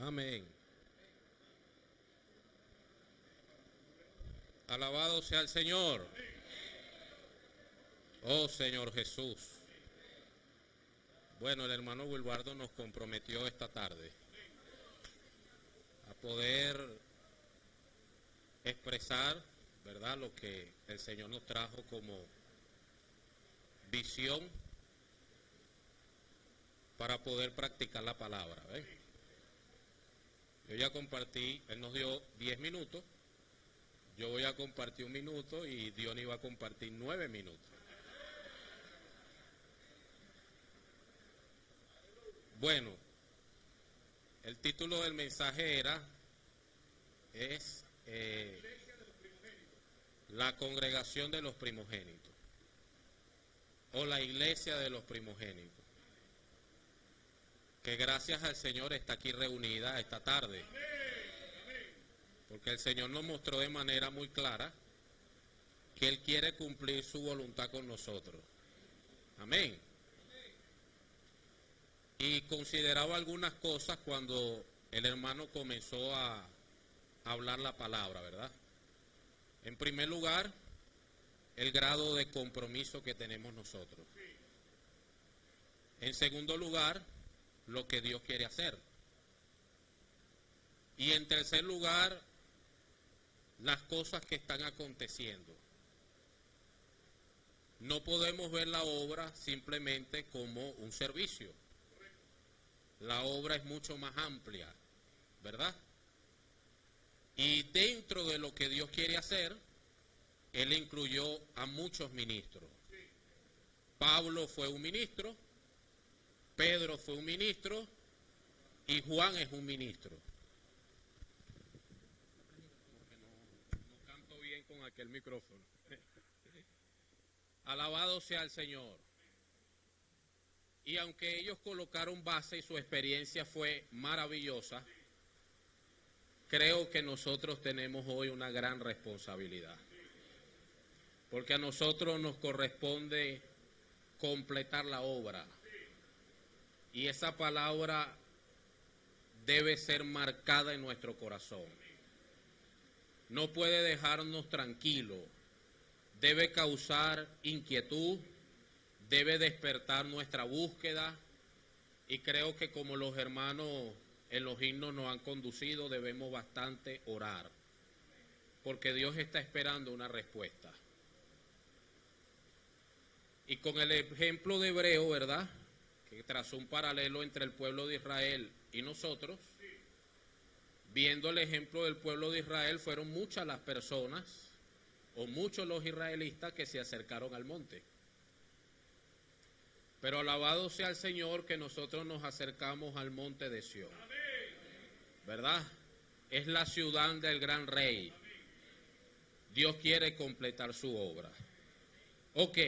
Amén. Alabado sea el Señor. Oh Señor Jesús. Bueno, el hermano Wilbardo nos comprometió esta tarde a poder expresar, ¿verdad?, lo que el Señor nos trajo como visión para poder practicar la palabra. ¿Ven? Yo ya compartí, él nos dio 10 minutos, yo voy a compartir 1 minuto y Diony va a compartir 9 minutos. Bueno, el título del mensaje es la congregación de los primogénitos o la iglesia de los primogénitos, que gracias al Señor está aquí reunida esta tarde, porque el Señor nos mostró de manera muy clara que Él quiere cumplir su voluntad con nosotros. Amén. Y consideraba algunas cosas cuando el hermano comenzó a hablar la palabra, ¿verdad? En primer lugar, el grado de compromiso que tenemos nosotros. En segundo lugar, lo que Dios quiere hacer. Y en tercer lugar, las cosas que están aconteciendo. No podemos ver la obra simplemente como un servicio. La obra es mucho más amplia, ¿verdad? Y dentro de lo que Dios quiere hacer, Él incluyó a muchos ministros. Pablo fue un ministro, Pedro fue un ministro y Juan es un ministro. No canto bien con aquel micrófono. Alabado sea el Señor. Y aunque ellos colocaron base y su experiencia fue maravillosa, creo que nosotros tenemos hoy una gran responsabilidad. Porque a nosotros nos corresponde completar la obra. Y esa palabra debe ser marcada en nuestro corazón. No puede dejarnos tranquilos. Debe causar inquietud. Debe despertar nuestra búsqueda. Y creo que como los hermanos en los himnos nos han conducido, debemos bastante orar. Porque Dios está esperando una respuesta. Y con el ejemplo de Hebreo, ¿verdad?, que trazó un paralelo entre el pueblo de Israel y nosotros, viendo el ejemplo del pueblo de Israel, fueron muchas las personas, o muchos los israelitas que se acercaron al monte. Pero alabado sea el Señor que nosotros nos acercamos al monte de Sión, ¿verdad? Es la ciudad del gran rey. Dios quiere completar su obra. Ok.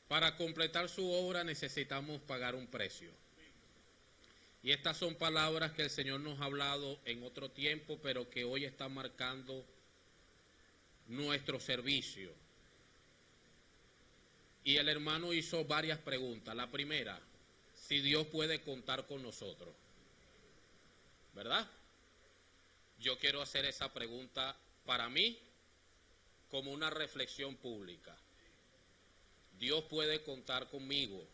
Para completar su obra necesitamos pagar un precio. Y estas son palabras que el Señor nos ha hablado en otro tiempo, pero que hoy están marcando nuestro servicio. Y el hermano hizo varias preguntas. La primera, si Dios puede contar con nosotros, ¿verdad? Yo quiero hacer esa pregunta para mí como una reflexión pública. Dios puede contar conmigo.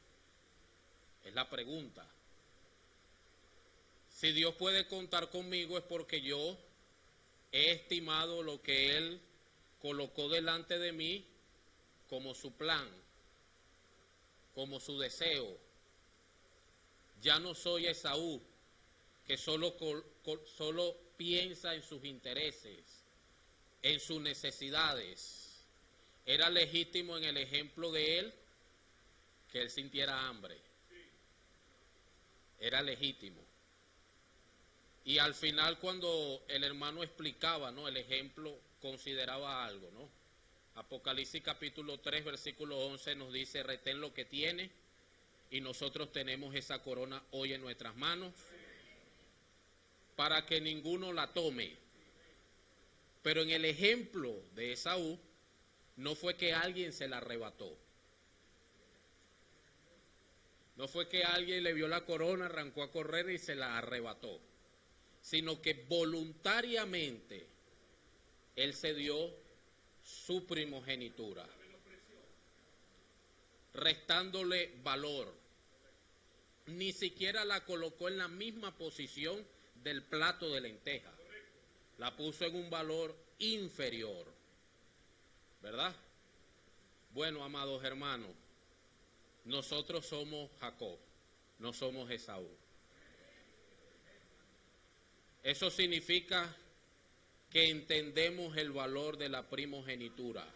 Es la pregunta. Si Dios puede contar conmigo es porque yo he estimado lo que Él colocó delante de mí como su plan, como su deseo. Ya no soy Esaú, que solo piensa en sus intereses, en sus necesidades. Era legítimo en el ejemplo de él que él sintiera hambre. Era legítimo. Y al final cuando el hermano explicaba, ¿no?, el ejemplo, consideraba algo, ¿no? Apocalipsis capítulo 3, versículo 11 nos dice: retén lo que tiene, y nosotros tenemos esa corona hoy en nuestras manos, para que ninguno la tome. Pero en el ejemplo de Esaú, no fue que alguien se la arrebató. No fue que alguien le vio la corona, arrancó a correr y se la arrebató. sino que voluntariamente Él se dio su primogenitura, restándole valor. Ni siquiera la colocó en la misma posición del plato de lenteja. La puso en un valor inferior, ¿verdad? Bueno, amados hermanos, nosotros somos Jacob, no somos Esaú. Eso significa que entendemos el valor de la primogenitura.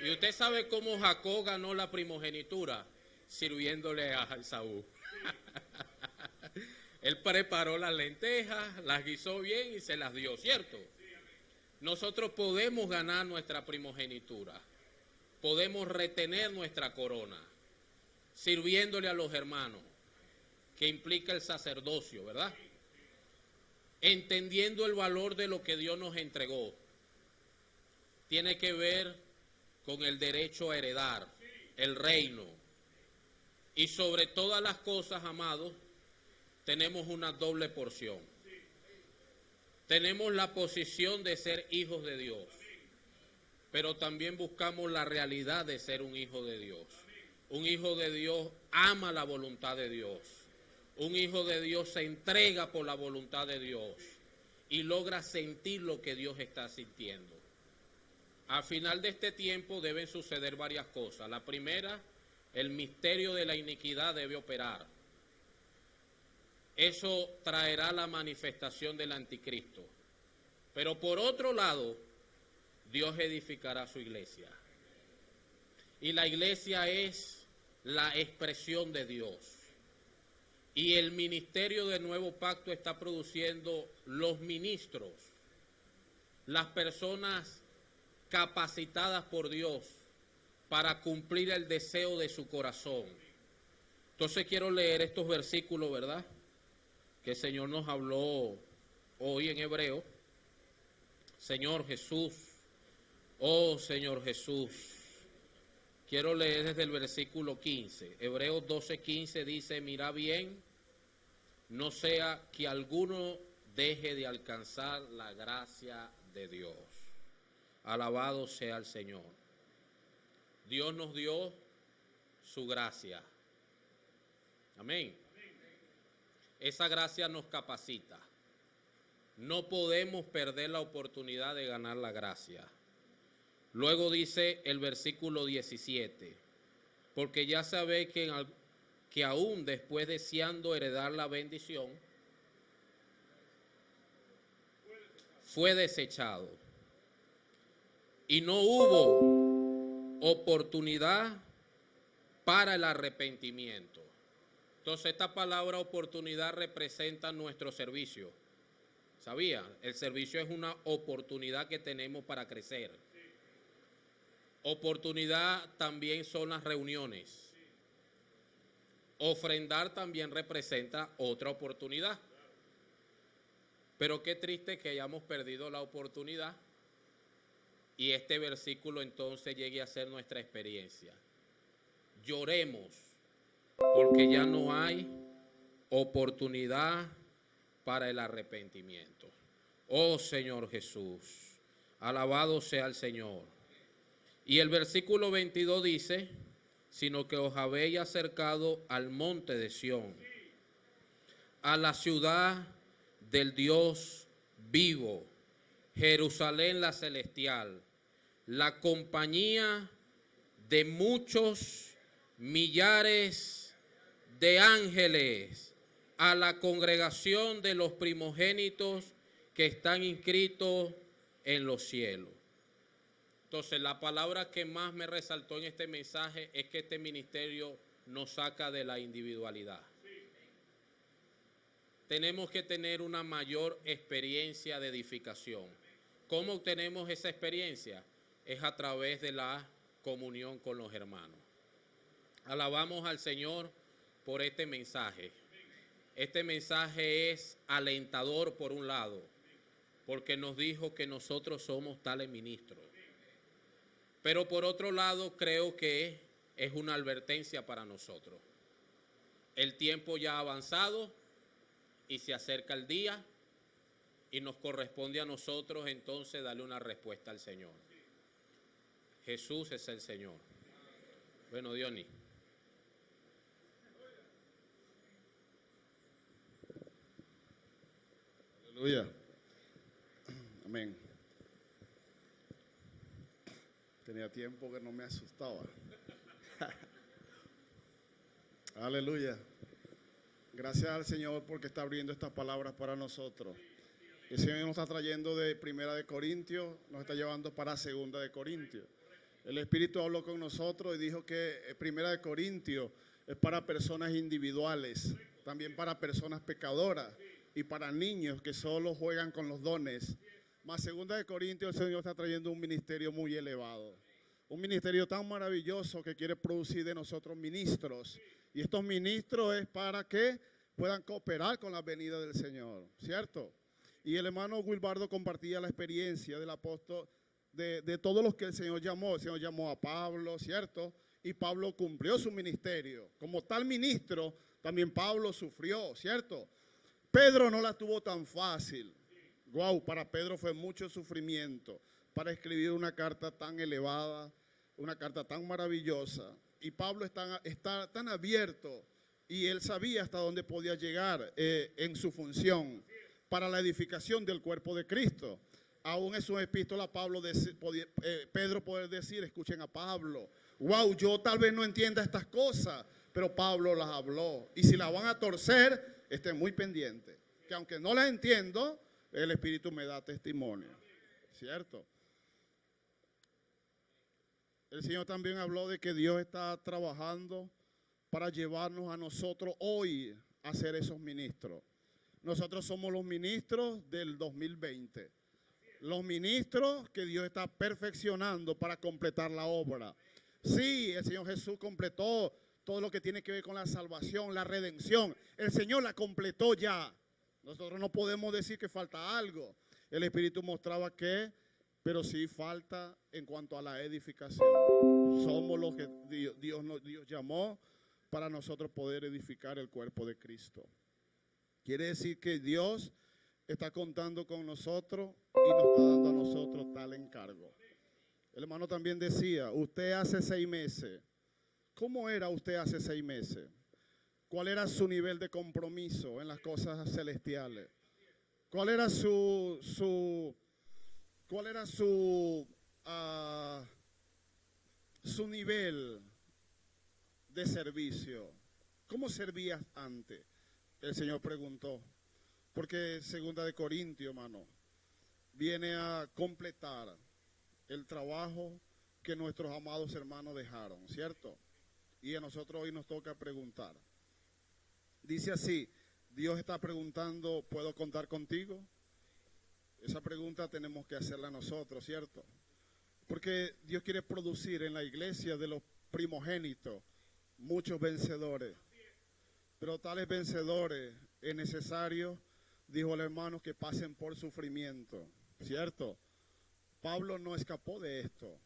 ¿Y usted sabe cómo Jacob ganó la primogenitura? Sirviéndole a Esaú. Él preparó las lentejas, las guisó bien y se las dio, ¿cierto? Nosotros podemos ganar nuestra primogenitura, podemos retener nuestra corona, sirviéndole a los hermanos, que implica el sacerdocio, ¿verdad? Entendiendo el valor de lo que Dios nos entregó. Tiene que ver con el derecho a heredar el reino. Y sobre todas las cosas, amados, tenemos una doble porción. Tenemos la posición de ser hijos de Dios, pero también buscamos la realidad de ser un hijo de Dios. Un hijo de Dios ama la voluntad de Dios. Un hijo de Dios se entrega por la voluntad de Dios y logra sentir lo que Dios está sintiendo. Al final de este tiempo deben suceder varias cosas. La primera, el misterio de la iniquidad debe operar. Eso traerá la manifestación del anticristo. Pero por otro lado, Dios edificará su iglesia. Y la iglesia es la expresión de Dios. Y el ministerio del nuevo pacto está produciendo los ministros, las personas capacitadas por Dios para cumplir el deseo de su corazón. Entonces quiero leer estos versículos, ¿verdad?, que el Señor nos habló hoy en Hebreo. Señor Jesús, oh Señor Jesús. Quiero leer desde el versículo 15. Hebreos 12:15 dice: mira bien, no sea que alguno deje de alcanzar la gracia de Dios. Alabado sea el Señor. Dios nos dio su gracia. Amén. Esa gracia nos capacita. No podemos perder la oportunidad de ganar la gracia. Luego dice el versículo 17, porque ya sabéis que aún después deseando heredar la bendición, fue desechado. Y no hubo oportunidad para el arrepentimiento. Entonces esta palabra oportunidad representa nuestro servicio. ¿Sabía? El servicio es una oportunidad que tenemos para crecer. Oportunidad también son las reuniones. Ofrendar también representa otra oportunidad. Pero qué triste que hayamos perdido la oportunidad y este versículo entonces llegue a ser nuestra experiencia. Lloremos porque ya no hay oportunidad para el arrepentimiento. Oh Señor Jesús, alabado sea el Señor. Y el versículo 22 dice: sino que os habéis acercado al monte de Sión, a la ciudad del Dios vivo, Jerusalén la celestial, la compañía de muchos millares de ángeles, a la congregación de los primogénitos que están inscritos en los cielos. Entonces, la palabra que más me resaltó en este mensaje es que este ministerio nos saca de la individualidad. Tenemos que tener una mayor experiencia de edificación. ¿Cómo obtenemos esa experiencia? Es a través de la comunión con los hermanos. Alabamos al Señor por este mensaje. Este mensaje es alentador por un lado, porque nos dijo que nosotros somos tales ministros. Pero por otro lado, creo que es una advertencia para nosotros. El tiempo ya ha avanzado y se acerca el día y nos corresponde a nosotros entonces darle una respuesta al Señor. Jesús es el Señor. Bueno, Diony. Aleluya. Amén. Tenía tiempo que no me asustaba. Aleluya. Gracias al Señor porque está abriendo estas palabras para nosotros. El Señor nos está trayendo de Primera de Corintios, nos está llevando para Segunda de Corintios. El Espíritu habló con nosotros y dijo que Primera de Corintios es para personas individuales, también para personas pecadoras y para niños que solo juegan con los dones. Más Segunda de Corintios, el Señor está trayendo un ministerio muy elevado. Un ministerio tan maravilloso que quiere producir de nosotros ministros. Y estos ministros es para que puedan cooperar con la venida del Señor, ¿cierto? Y el hermano Wilbardo compartía la experiencia del apóstol, de todos los que el Señor llamó. El Señor llamó a Pablo, ¿cierto? Y Pablo cumplió su ministerio. Como tal ministro, también Pablo sufrió, ¿cierto? Pedro no la tuvo tan fácil. Wow, para Pedro fue mucho sufrimiento para escribir una carta tan elevada, una carta tan maravillosa. Y Pablo está tan abierto y él sabía hasta dónde podía llegar en su función para la edificación del cuerpo de Cristo. Aún en su epístola Pedro poder decir, escuchen a Pablo, wow, yo tal vez no entienda estas cosas, pero Pablo las habló. Y si las van a torcer, estén muy pendientes, que aunque no las entiendo, el Espíritu me da testimonio, ¿cierto? El Señor también habló de que Dios está trabajando para llevarnos a nosotros hoy a ser esos ministros. Nosotros somos los ministros del 2020. Los ministros que Dios está perfeccionando para completar la obra. Sí, el Señor Jesús completó todo lo que tiene que ver con la salvación, la redención. El Señor la completó ya. Nosotros no podemos decir que falta algo. El Espíritu mostraba que, pero sí falta en cuanto a la edificación. Somos los que Dios llamó para nosotros poder edificar el cuerpo de Cristo. Quiere decir que Dios está contando con nosotros y nos está dando a nosotros tal encargo. El hermano también decía, usted hace 6 meses, ¿cómo era usted hace 6 meses? ¿Cuál era su nivel de compromiso en las cosas celestiales? ¿Cuál era su nivel de servicio? ¿Cómo servías antes? El Señor preguntó. Porque Segunda de Corintios, hermano, viene a completar el trabajo que nuestros amados hermanos dejaron, ¿cierto? Y a nosotros hoy nos toca preguntar. Dice así, Dios está preguntando, ¿puedo contar contigo? Esa pregunta tenemos que hacerla nosotros, ¿cierto? Porque Dios quiere producir en la iglesia de los primogénitos muchos vencedores. Pero tales vencedores es necesario, dijo el hermano, que pasen por sufrimiento, ¿cierto? Pablo no escapó de esto.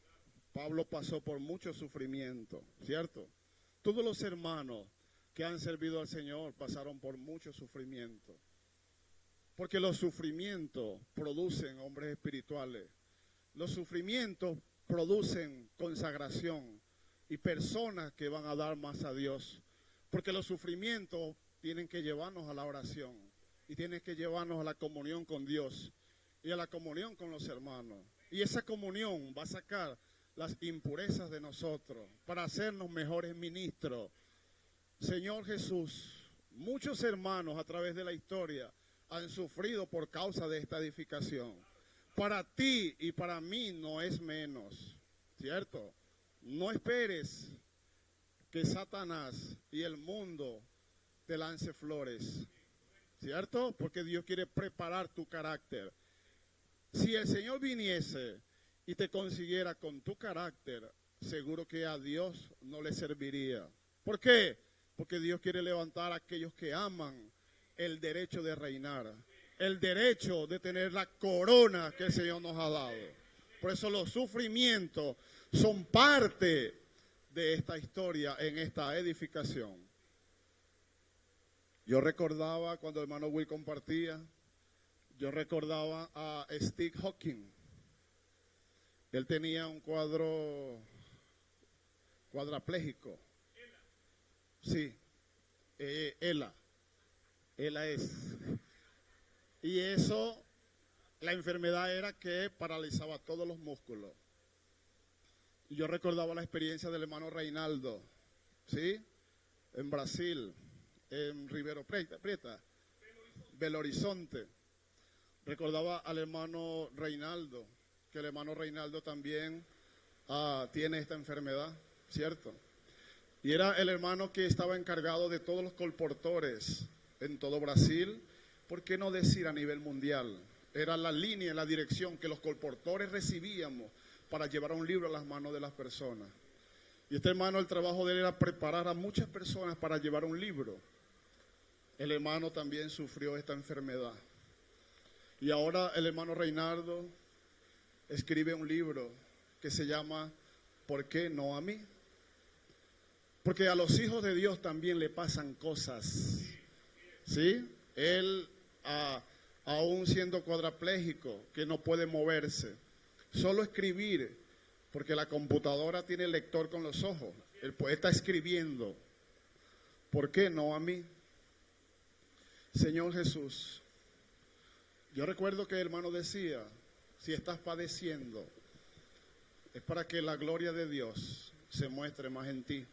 Pablo pasó por mucho sufrimiento, ¿cierto? Todos los hermanos que han servido al Señor pasaron por mucho sufrimiento. Porque los sufrimientos producen hombres espirituales. Los sufrimientos producen consagración y personas que van a dar más a Dios. Porque los sufrimientos tienen que llevarnos a la oración y tienen que llevarnos a la comunión con Dios y a la comunión con los hermanos. Y esa comunión va a sacar las impurezas de nosotros para hacernos mejores ministros. Señor Jesús, muchos hermanos a través de la historia han sufrido por causa de esta edificación. Para ti y para mí no es menos, ¿cierto? No esperes que Satanás y el mundo te lance flores, ¿cierto? Porque Dios quiere preparar tu carácter. Si el Señor viniese y te consiguiera con tu carácter, seguro que a Dios no le serviría. ¿Por qué? Porque Dios quiere levantar a aquellos que aman el derecho de reinar, el derecho de tener la corona que el Señor nos ha dado. Por eso los sufrimientos son parte de esta historia en esta edificación. Yo recordaba cuando el hermano Will compartía, yo recordaba a Steve Hawking. Él tenía un cuadrapléjico. Sí, Ela es. Y eso, la enfermedad era que paralizaba todos los músculos. Y yo recordaba la experiencia del hermano Reinaldo, ¿sí? En Brasil, en Ribeirão Preto, Belo Horizonte. Recordaba al hermano Reinaldo, que el hermano Reinaldo también tiene esta enfermedad, ¿cierto? Y era el hermano que estaba encargado de todos los colportores en todo Brasil, ¿por qué no decir a nivel mundial? Era la línea, la dirección que los colportores recibíamos para llevar un libro a las manos de las personas. Y este hermano, el trabajo de él era preparar a muchas personas para llevar un libro. El hermano también sufrió esta enfermedad. Y ahora el hermano Reinaldo escribe un libro que se llama ¿Por qué no a mí? Porque a los hijos de Dios también le pasan cosas, ¿sí? Él, aún siendo cuadrapléjico, que no puede moverse, solo escribir, porque la computadora tiene el lector con los ojos, el poeta escribiendo, ¿por qué no a mí? Señor Jesús, yo recuerdo que el hermano decía, si estás padeciendo, es para que la gloria de Dios se muestre más en ti.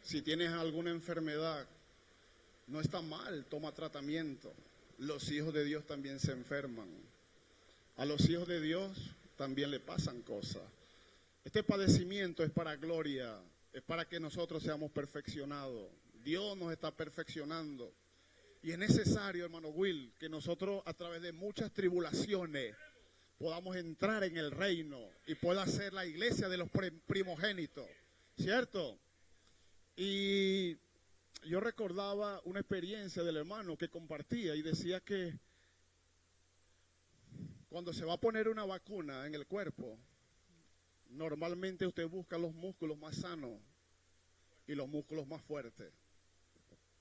Si tienes alguna enfermedad, no está mal, toma tratamiento. Los hijos de Dios también se enferman. A los hijos de Dios también le pasan cosas. Este padecimiento es para gloria, es para que nosotros seamos perfeccionados. Dios nos está perfeccionando. Y es necesario, hermano Will, que nosotros a través de muchas tribulaciones podamos entrar en el reino y pueda ser la iglesia de los primogénitos, ¿cierto? Y yo recordaba una experiencia del hermano que compartía y decía que cuando se va a poner una vacuna en el cuerpo, normalmente usted busca los músculos más sanos y los músculos más fuertes.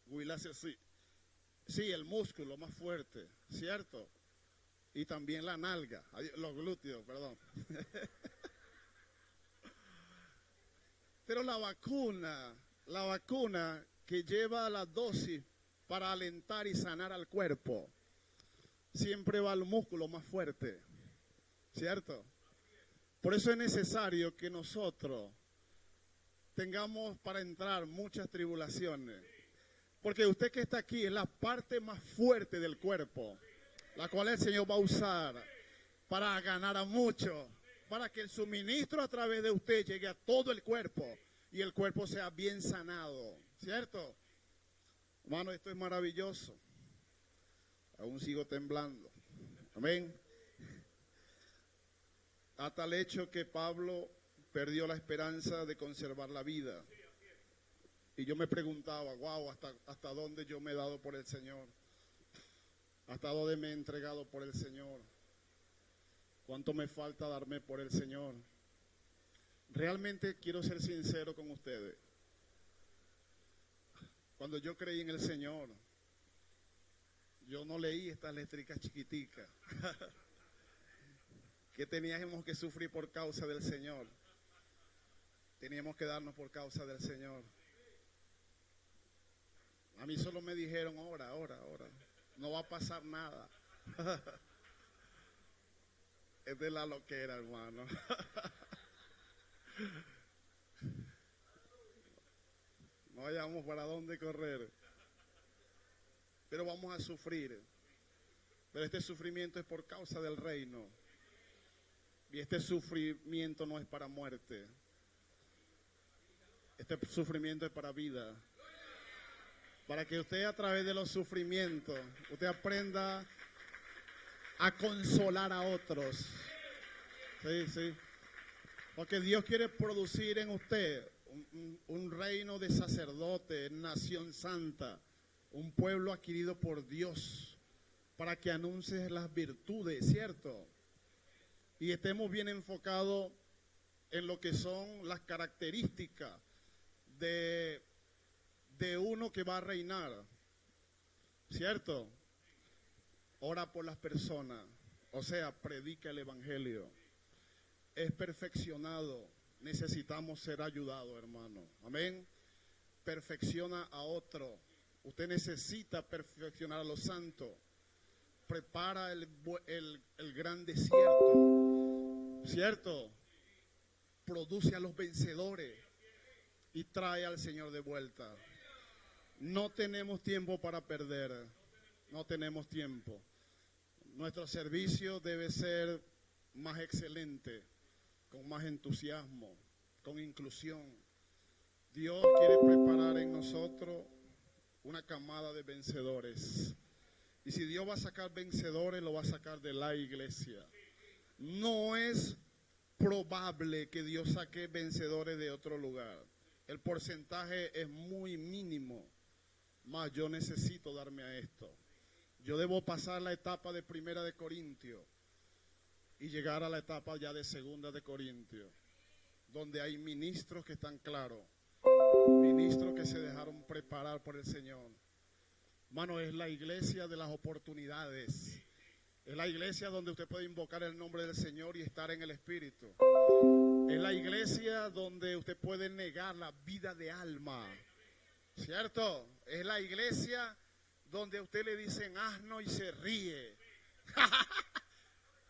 Will hace así. Sí, el músculo más fuerte, ¿cierto? Y también la nalga, los glúteos, perdón. Pero la vacuna que lleva la dosis para alentar y sanar al cuerpo, siempre va al músculo más fuerte, ¿cierto? Por eso es necesario que nosotros tengamos para entrar muchas tribulaciones. Porque usted que está aquí es la parte más fuerte del cuerpo, la cual el Señor va a usar para ganar a muchos, para que el suministro a través de usted llegue a todo el cuerpo y el cuerpo sea bien sanado, ¿cierto? Hermano, esto es maravilloso. Aún sigo temblando. Amén. A tal hecho que Pablo perdió la esperanza de conservar la vida. Y yo me preguntaba, wow, ¿hasta dónde yo me he dado por el Señor? ¿Hasta dónde me he entregado por el Señor? ¿Cuánto me falta darme por el Señor? Realmente quiero ser sincero con ustedes. Cuando yo creí en el Señor, yo no leí estas letricas chiquiticas que teníamos que sufrir por causa del Señor. Teníamos que darnos por causa del Señor. A mí solo me dijeron, ora. No va a pasar nada. Es de la loquera, hermano. No hayamos para dónde correr. Pero vamos a sufrir. Pero este sufrimiento es por causa del reino. Y este sufrimiento no es para muerte. Este sufrimiento es para vida. Para que usted a través de los sufrimientos, usted aprenda a consolar a otros. Sí. Porque Dios quiere producir en usted un reino de sacerdote, nación santa, un pueblo adquirido por Dios, para que anuncie las virtudes, ¿cierto? Y estemos bien enfocados en lo que son las características de uno que va a reinar. ¿cierto? Ora por las personas, o sea, predica el evangelio. Es perfeccionado, necesitamos ser ayudados, hermano. Amén. Perfecciona a otro. Usted necesita perfeccionar a los santos. Prepara el gran desierto, ¿cierto? Produce a los vencedores y trae al Señor de vuelta. No tenemos tiempo para perder, no tenemos tiempo. Nuestro servicio debe ser más excelente, con más entusiasmo, con inclusión. Dios quiere preparar en nosotros una camada de vencedores. Y si Dios va a sacar vencedores, lo va a sacar de la iglesia. No es probable que Dios saque vencedores de otro lugar. El porcentaje es muy mínimo, mas yo necesito darme a esto. Yo debo pasar la etapa de Primera de Corintios y llegar a la etapa ya de Segunda de Corintios, donde hay ministros que están claros, ministros que se dejaron preparar por el Señor. Hermano, es la iglesia de las oportunidades. Es la iglesia donde usted puede invocar el nombre del Señor y estar en el Espíritu. Es la iglesia donde usted puede negar la vida de alma. ¿Cierto? Es la iglesia donde a usted le dicen asno y se ríe.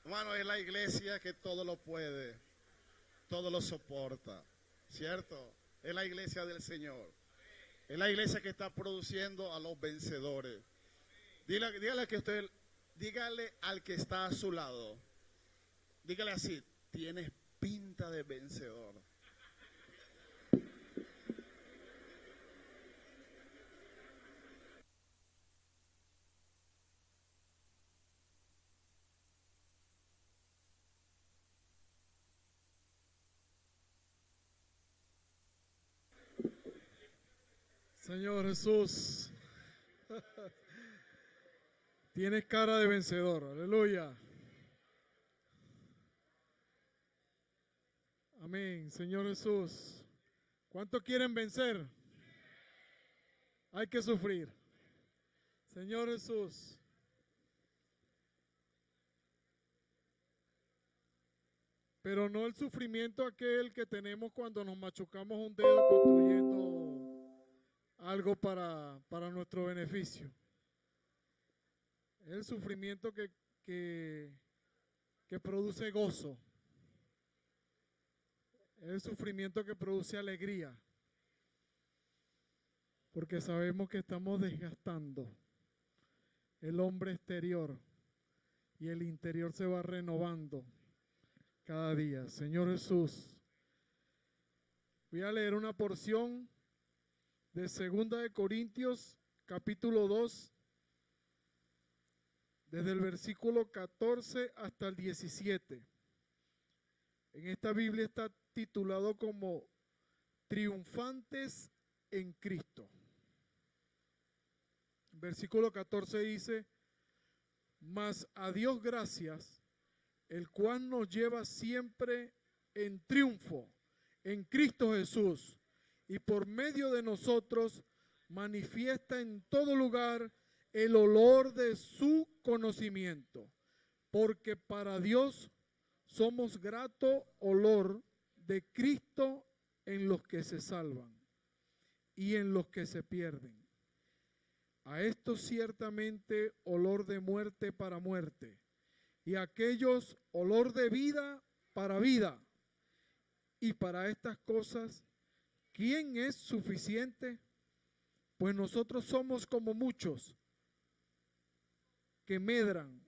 Hermano, es la iglesia que todo lo puede, todo lo soporta. ¿Cierto? Es la iglesia del Señor. Es la iglesia que está produciendo a los vencedores. Dígale al que está a su lado, dígale así: tienes pinta de vencedor. Señor Jesús, tienes cara de vencedor, aleluya. Amén, Señor Jesús. ¿Cuántos quieren vencer? Hay que sufrir. Señor Jesús. Pero no el sufrimiento aquel que tenemos cuando nos machucamos un dedo construyendo algo para nuestro beneficio. Es el sufrimiento que produce gozo. Es el sufrimiento que produce alegría. Porque sabemos que estamos desgastando el hombre exterior y el interior se va renovando cada día. Señor Jesús, voy a leer una porción de 2 de Corintios, capítulo 2, desde el versículo 14 hasta el 17. En esta Biblia está titulado como Triunfantes en Cristo. Versículo 14 dice: mas a Dios gracias, el cual nos lleva siempre en triunfo en Cristo Jesús, y por medio de nosotros manifiesta en todo lugar el olor de su conocimiento, porque para Dios somos grato olor de Cristo en los que se salvan y en los que se pierden. A estos ciertamente olor de muerte para muerte, y a aquellos olor de vida para vida. Y para estas cosas, ¿quién es suficiente? Pues nosotros somos como muchos que medran,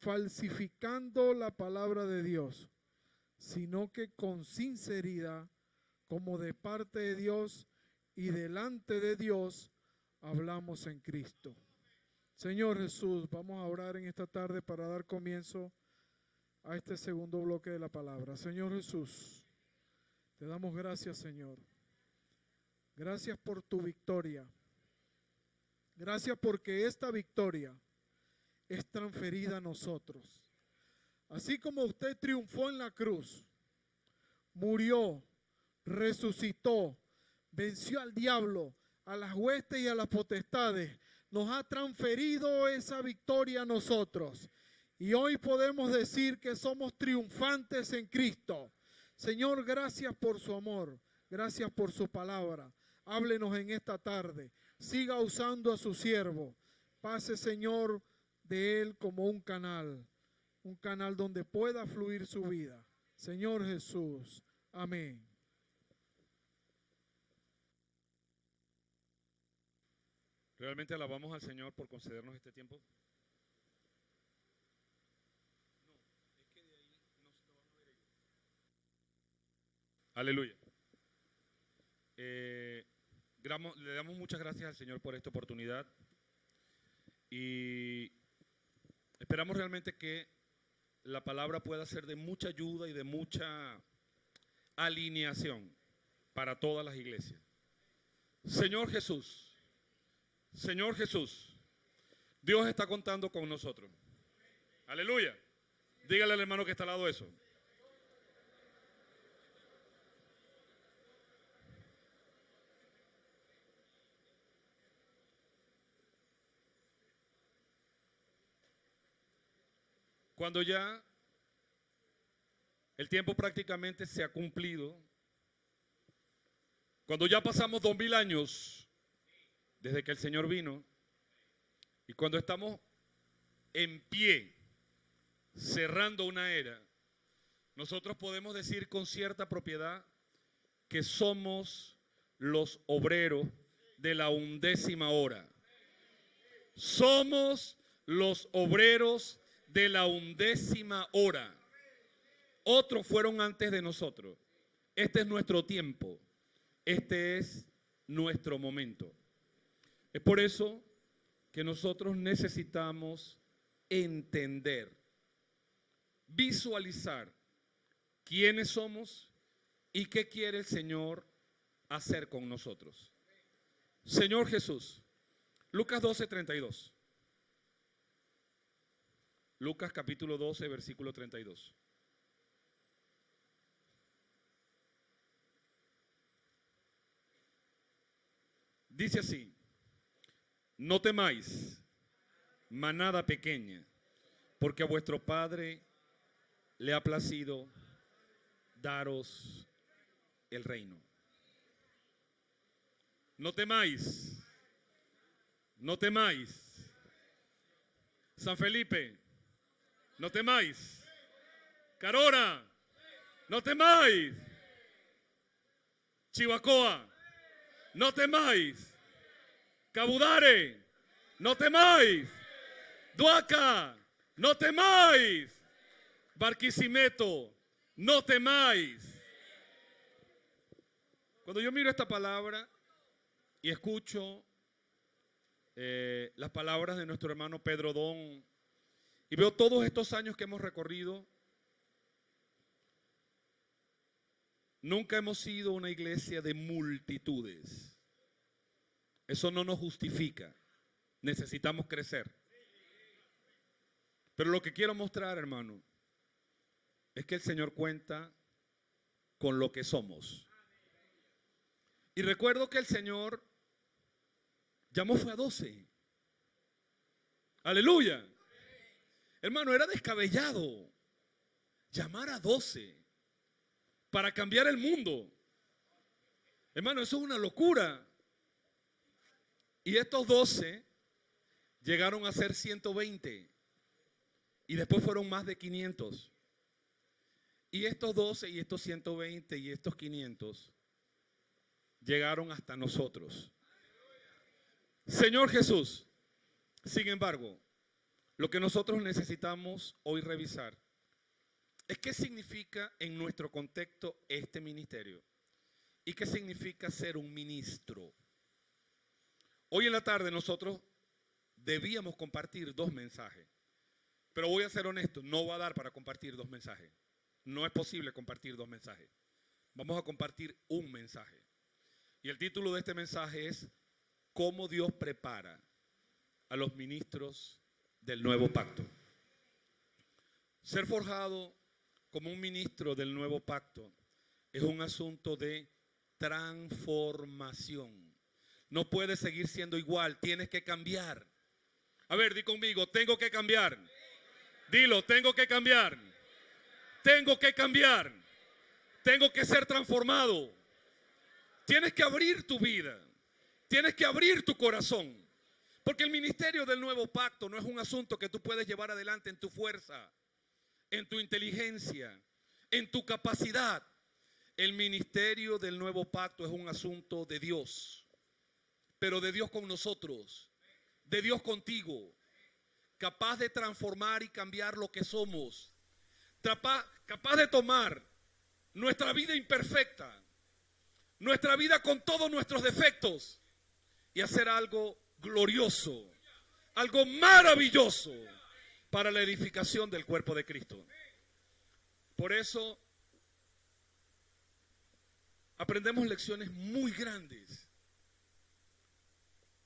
falsificando la palabra de Dios, sino que con sinceridad, como de parte de Dios y delante de Dios, hablamos en Cristo. Señor Jesús, vamos a orar en esta tarde para dar comienzo a este segundo bloque de la palabra. Señor Jesús, te damos gracias, Señor. Gracias por tu victoria. Gracias porque esta victoria es transferida a nosotros. Así como usted triunfó en la cruz, murió, resucitó, venció al diablo, a las huestes y a las potestades, nos ha transferido esa victoria a nosotros. Y hoy podemos decir que somos triunfantes en Cristo. Señor, gracias por su amor, gracias por su palabra. Háblenos en esta tarde. Siga usando a su siervo. Pase, Señor, de él como un canal donde pueda fluir su vida. Señor Jesús. Amén. Realmente alabamos al Señor por concedernos este tiempo. Aleluya. Le damos muchas gracias al Señor por esta oportunidad y esperamos realmente que la palabra pueda ser de mucha ayuda y de mucha alineación para todas las iglesias. Señor Jesús, Dios está contando con nosotros. Aleluya. Dígale al hermano que está al lado de eso. Cuando ya el tiempo prácticamente se ha cumplido, cuando ya pasamos 2000 años desde que el Señor vino, y cuando estamos en pie, cerrando una era, nosotros podemos decir con cierta propiedad que somos los obreros de la 11ª hora. Somos los obreros de la 11ª hora. Otros fueron antes de nosotros. Este es nuestro tiempo. Este es nuestro momento. Es por eso que nosotros necesitamos entender, visualizar quiénes somos y qué quiere el Señor hacer con nosotros. Señor Jesús, Lucas 12:32. Lucas capítulo 12, versículo 32. Dice así: no temáis, manada pequeña, porque a vuestro Padre le ha placido daros el reino. No temáis, no temáis. San Felipe, no temáis. Carora, no temáis. Chivacoa, no temáis. Cabudare, no temáis. Duaca, no temáis. Barquisimeto, no temáis. Cuando yo miro esta palabra y escucho las palabras de nuestro hermano Pedro Don y veo todos estos años que hemos recorrido, nunca hemos sido una iglesia de multitudes. Eso no nos justifica. Necesitamos crecer. Pero lo que quiero mostrar, hermano, es que el Señor cuenta con lo que somos. Y recuerdo que el Señor llamó fue a 12. Aleluya. Hermano, era descabellado llamar a 12 para cambiar el mundo. Hermano, eso es una locura. Y estos 12 llegaron a ser 120. Y después fueron más de 500. Y estos 12 y estos 120 y estos 500 llegaron hasta nosotros. Señor Jesús, sin embargo, lo que nosotros necesitamos hoy revisar es qué significa en nuestro contexto este ministerio y qué significa ser un ministro. Hoy en la tarde nosotros debíamos compartir 2 mensajes, pero voy a ser honesto, no va a dar para compartir 2 mensajes. No es posible compartir 2 mensajes. Vamos a compartir un mensaje. Y el título de este mensaje es ¿cómo Dios prepara a los ministros del nuevo pacto? Ser forjado como un ministro del nuevo pacto es un asunto de transformación. No puedes seguir siendo igual, tienes que cambiar. A ver, di conmigo, tengo que cambiar. Dilo, tengo que cambiar. Tengo que cambiar. Tengo que ser transformado. Tienes que abrir tu vida. Tienes que abrir tu corazón. Porque el ministerio del nuevo pacto no es un asunto que tú puedes llevar adelante en tu fuerza, en tu inteligencia, en tu capacidad. El ministerio del nuevo pacto es un asunto de Dios, pero de Dios con nosotros, de Dios contigo, capaz de transformar y cambiar lo que somos, capaz de tomar nuestra vida imperfecta, nuestra vida con todos nuestros defectos y hacer algo glorioso, algo maravilloso para la edificación del cuerpo de Cristo. Por eso aprendemos lecciones muy grandes.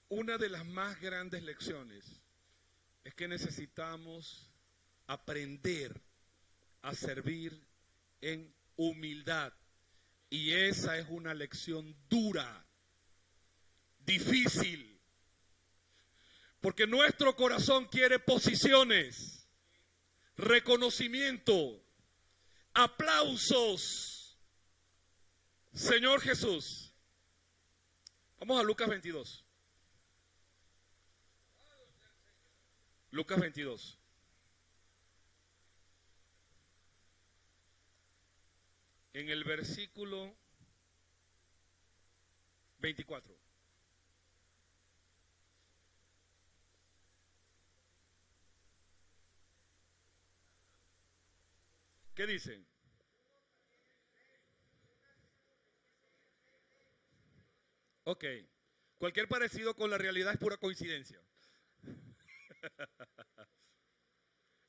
Una de las más grandes lecciones es que necesitamos aprender a servir en humildad. Y esa es una lección dura, difícil. Porque nuestro corazón quiere posiciones, reconocimiento, aplausos. Señor Jesús. Vamos a Lucas 22. Lucas 22. En el versículo 24. ¿Qué dice? Ok. Cualquier parecido con la realidad es pura coincidencia.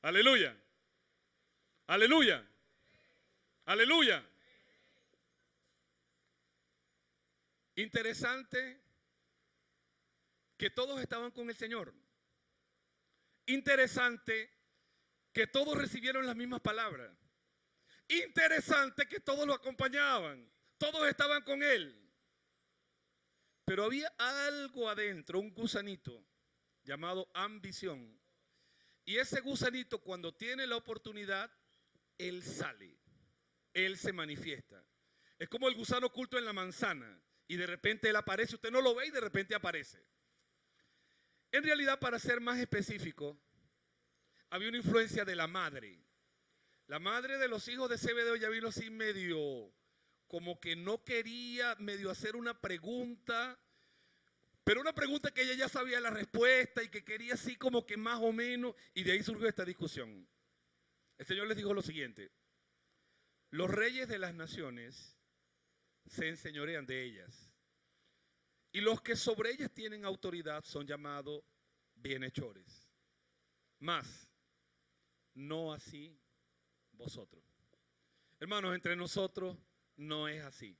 Aleluya. Aleluya. Aleluya. Interesante que todos estaban con el Señor. Interesante que todos recibieron las mismas palabras. Interesante que todos lo acompañaban. Todos estaban con Él. Pero había algo adentro, un gusanito llamado ambición. Y ese gusanito, cuando tiene la oportunidad, él sale, él se manifiesta. Es como el gusano oculto en la manzana y de repente él aparece, usted no lo ve y de repente aparece. En realidad, para ser más específico, había una influencia de la madre. La madre de los hijos de Zebedeo ya vino así medio, como que no quería medio hacer una pregunta, pero una pregunta que ella ya sabía la respuesta y que quería así como que más o menos, y de ahí surgió esta discusión. El Señor les dijo lo siguiente: los reyes de las naciones se enseñorean de ellas, y los que sobre ellas tienen autoridad son llamados bienhechores. Mas, no así vosotros. Hermanos, entre nosotros no es así.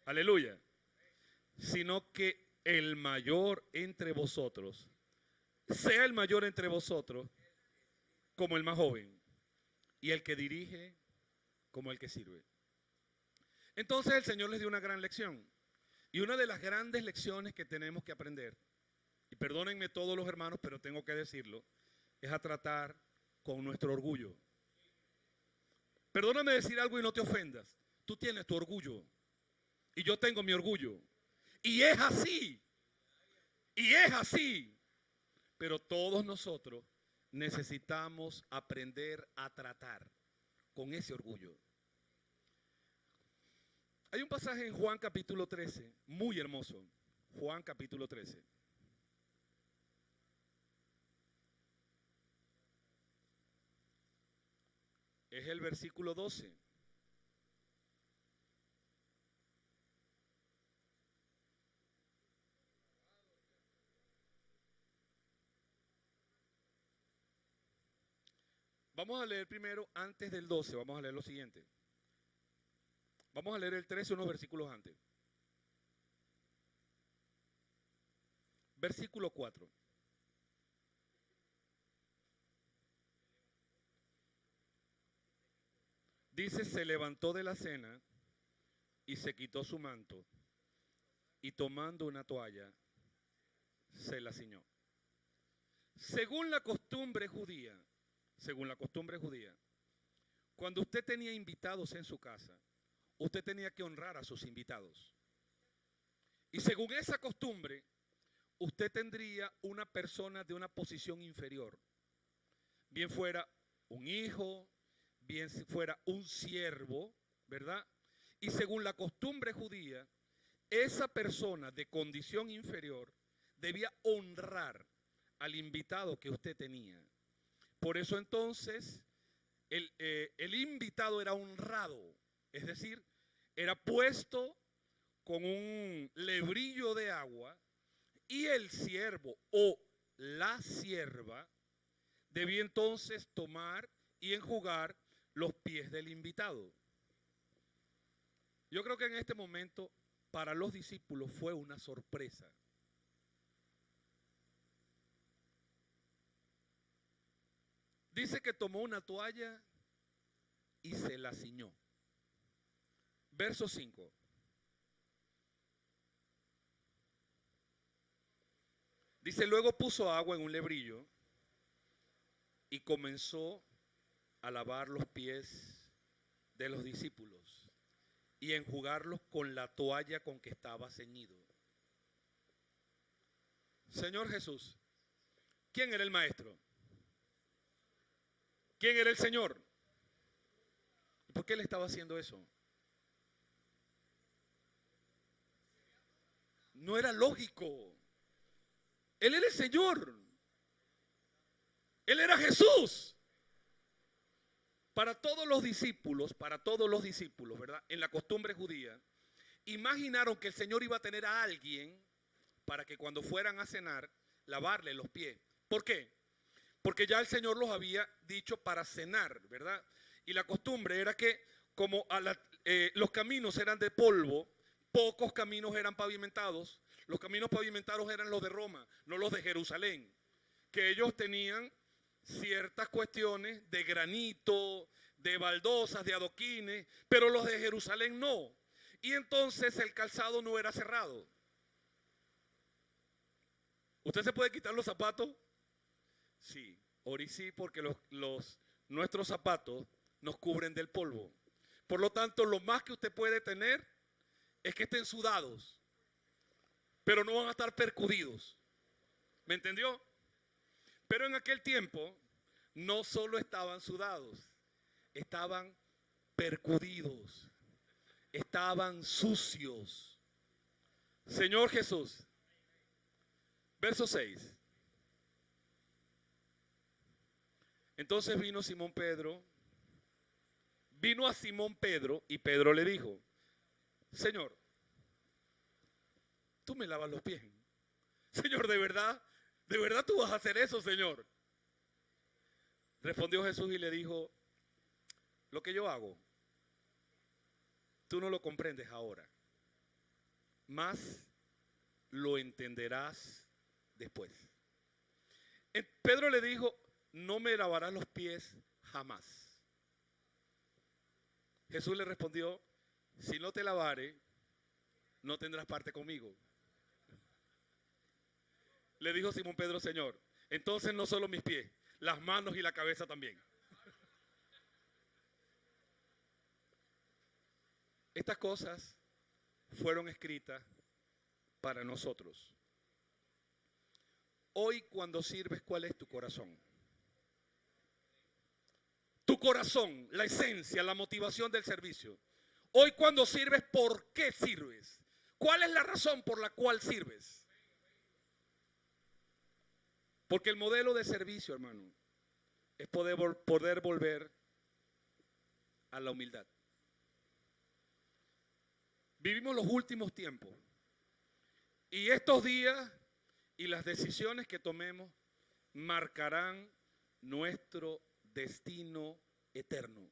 Aleluya. Sino que el mayor entre vosotros sea el mayor entre vosotros como el más joven, y el que dirige como el que sirve. Entonces el Señor les dio una gran lección. Y una de las grandes lecciones que tenemos que aprender, y perdónenme todos los hermanos, pero tengo que decirlo, es a tratar con nuestro orgullo. Perdóname decir algo y no te ofendas. Tú tienes tu orgullo y yo tengo mi orgullo. Y es así. Y es así. Pero todos nosotros necesitamos aprender a tratar con ese orgullo. Hay un pasaje en Juan capítulo 13, muy hermoso. Juan capítulo 13. Es el versículo 12. Vamos a leer primero, antes del 12, vamos a leer lo siguiente. Vamos a leer el 13, unos versículos antes. Versículo 4. Dice: se levantó de la cena y se quitó su manto y tomando una toalla, se la ciñó. Según la costumbre judía, cuando usted tenía invitados en su casa, usted tenía que honrar a sus invitados. Y según esa costumbre, usted tendría una persona de una posición inferior. Bien fuera un hijo, bien fuera un siervo, ¿verdad? Y según la costumbre judía, esa persona de condición inferior debía honrar al invitado que usted tenía. Por eso entonces el invitado era honrado, es decir, era puesto con un lebrillo de agua y el siervo o la sierva debía entonces tomar y enjugar los pies del invitado. Yo creo que en este momento para los discípulos fue una sorpresa. Dice que tomó una toalla y se la ciñó. Verso 5. Dice, luego puso agua en un lebrillo y comenzó a lavar los pies de los discípulos y a enjugarlos con la toalla con que estaba ceñido. Señor Jesús, ¿quién era el maestro? ¿Quién era el Señor? ¿Por qué él estaba haciendo eso? No era lógico. Él era el Señor. Él era Jesús. Para todos los discípulos, ¿verdad? En la costumbre judía, imaginaron que el Señor iba a tener a alguien para que cuando fueran a cenar, lavarle los pies. ¿Por qué? Porque ya el Señor los había dicho para cenar, ¿verdad? Y la costumbre era que como los caminos eran de polvo, pocos caminos eran pavimentados. Los caminos pavimentados eran los de Roma, no los de Jerusalén. Que ellos tenían ciertas cuestiones de granito, de baldosas, de adoquines, pero los de Jerusalén no. Y entonces el calzado no era cerrado. ¿Usted se puede quitar los zapatos? Sí, ahora sí, porque nuestros zapatos nos cubren del polvo. Por lo tanto, lo más que usted puede tener es que estén sudados, pero no van a estar percudidos. ¿Me entendió? Pero en aquel tiempo no solo estaban sudados, estaban percudidos, estaban sucios. Señor Jesús, verso 6. Entonces vino a Simón Pedro y Pedro le dijo, Señor, tú me lavas los pies. Señor, ¿de verdad tú vas a hacer eso, Señor? Respondió Jesús y le dijo, lo que yo hago, tú no lo comprendes ahora, mas lo entenderás después. Pedro le dijo, no me lavarás los pies jamás. Jesús le respondió, si no te lavare, no tendrás parte conmigo. Le dijo Simón Pedro, Señor, entonces no solo mis pies, las manos y la cabeza también. Estas cosas fueron escritas para nosotros. Hoy cuando sirves, ¿cuál es tu corazón? Tu corazón, la esencia, la motivación del servicio. Hoy cuando sirves, ¿por qué sirves? ¿Cuál es la razón por la cual sirves? Porque el modelo de servicio, hermano, es poder volver a la humildad. Vivimos los últimos tiempos y estos días y las decisiones que tomemos marcarán nuestro destino eterno.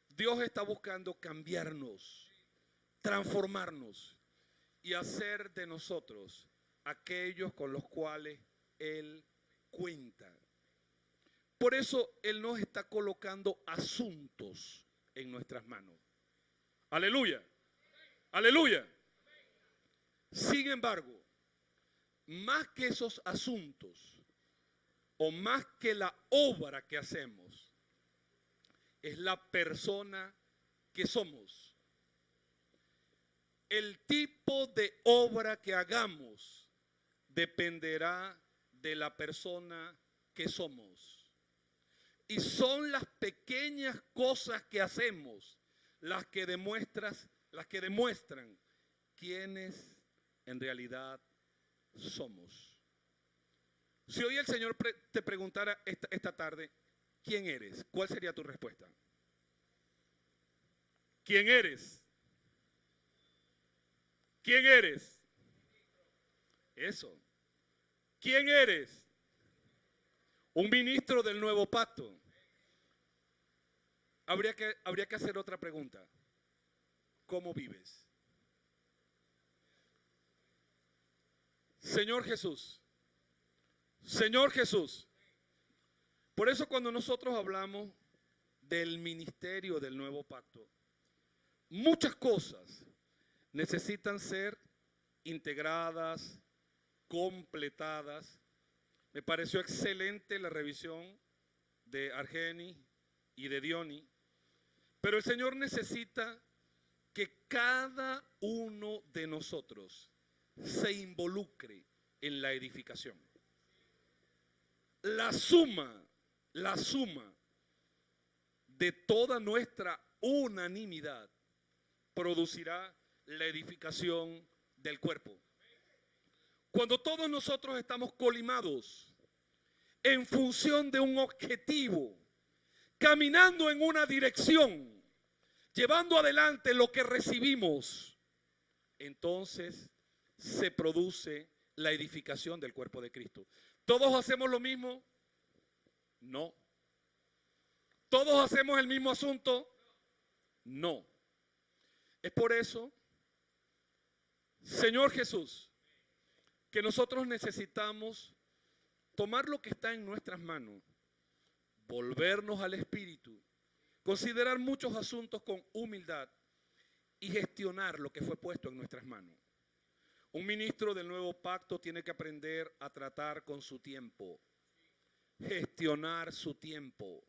Dios está buscando cambiarnos, transformarnos y hacer de nosotros aquellos con los cuales Él cuenta. Por eso Él nos está colocando asuntos en nuestras manos. Aleluya, aleluya. Sin embargo, más que esos asuntos o más que la obra que hacemos, es la persona que somos. El tipo de obra que hagamos dependerá de la persona que somos. Y son las pequeñas cosas que hacemos las que demuestran quiénes en realidad somos. Si hoy el Señor te preguntara esta tarde, ¿quién eres? ¿Cuál sería tu respuesta? ¿Quién eres? ¿Quién eres? Eso. ¿Quién eres? Un ministro del nuevo pacto. Habría que hacer otra pregunta. ¿Cómo vives? Señor Jesús. Señor Jesús. Por eso cuando nosotros hablamos del ministerio del nuevo pacto, muchas cosas necesitan ser integradas, completadas. Me pareció excelente la revisión de Argeni y de Diony, pero el Señor necesita que cada uno de nosotros se involucre en la edificación. La suma de toda nuestra unanimidad producirá la edificación del cuerpo. Cuando todos nosotros estamos colimados en función de un objetivo, caminando en una dirección, llevando adelante lo que recibimos, entonces se produce la edificación del cuerpo de Cristo. ¿Todos hacemos lo mismo? No. ¿Todos hacemos el mismo asunto? No. Es por eso, Señor Jesús, que nosotros necesitamos tomar lo que está en nuestras manos, volvernos al Espíritu, considerar muchos asuntos con humildad y gestionar lo que fue puesto en nuestras manos. Un ministro del nuevo pacto tiene que aprender a tratar con su tiempo, gestionar su tiempo.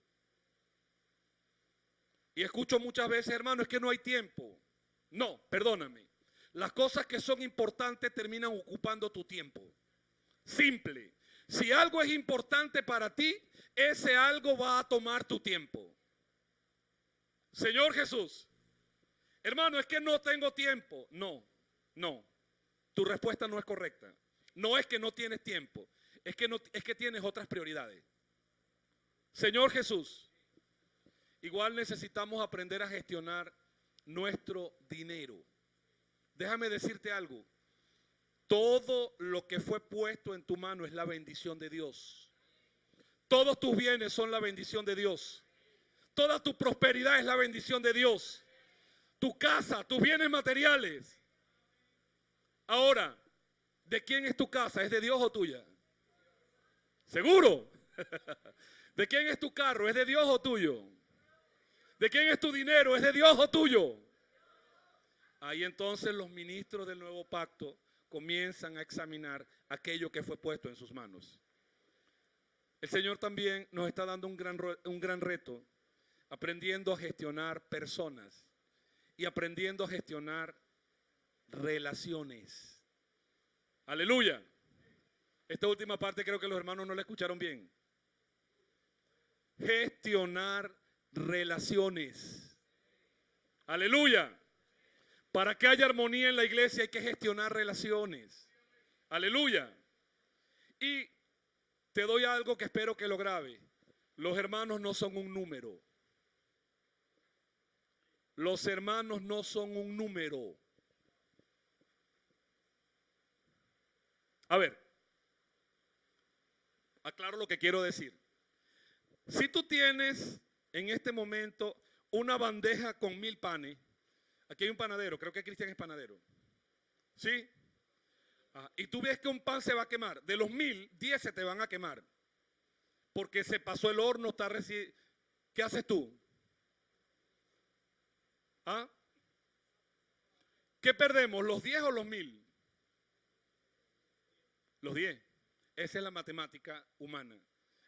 Y escucho muchas veces, hermano, es que no hay tiempo. No, perdóname. Las cosas que son importantes terminan ocupando tu tiempo. Simple. Si algo es importante para ti, ese algo va a tomar tu tiempo. Señor Jesús, hermano, es que no tengo tiempo. No. Tu respuesta no es correcta. No es que no tienes tiempo, es que tienes otras prioridades. Señor Jesús, igual necesitamos aprender a gestionar nuestro dinero. Déjame decirte algo. Todo lo que fue puesto en tu mano es la bendición de Dios. Todos tus bienes son la bendición de Dios. Toda tu prosperidad es la bendición de Dios. Tu casa, tus bienes materiales. Ahora, ¿de quién es tu casa? ¿Es de Dios o tuya? ¿Seguro? ¿De quién es tu carro? ¿Es de Dios o tuyo? ¿De quién es tu dinero? ¿Es de Dios o tuyo? Ahí entonces los ministros del nuevo pacto comienzan a examinar aquello que fue puesto en sus manos. El Señor también nos está dando un gran reto, aprendiendo a gestionar personas y aprendiendo a gestionar relaciones. Aleluya. Esta última parte creo que los hermanos no la escucharon bien. Gestionar relaciones. Aleluya. Para que haya armonía en la iglesia hay que gestionar relaciones. Aleluya. Y te doy algo que espero que lo grabe. Los hermanos no son un número. Los hermanos no son un número. A ver, aclaro lo que quiero decir. Si tú tienes en este momento una bandeja con 1000 panes, aquí hay un panadero, creo que Cristian es panadero, ¿sí? Y tú ves que un pan se va a quemar, de los 1000, 10 se te van a quemar, porque se pasó el horno, está recién. ¿Qué haces tú? ¿Qué perdemos, los 10 o los 1000? Los 10. Esa es la matemática humana.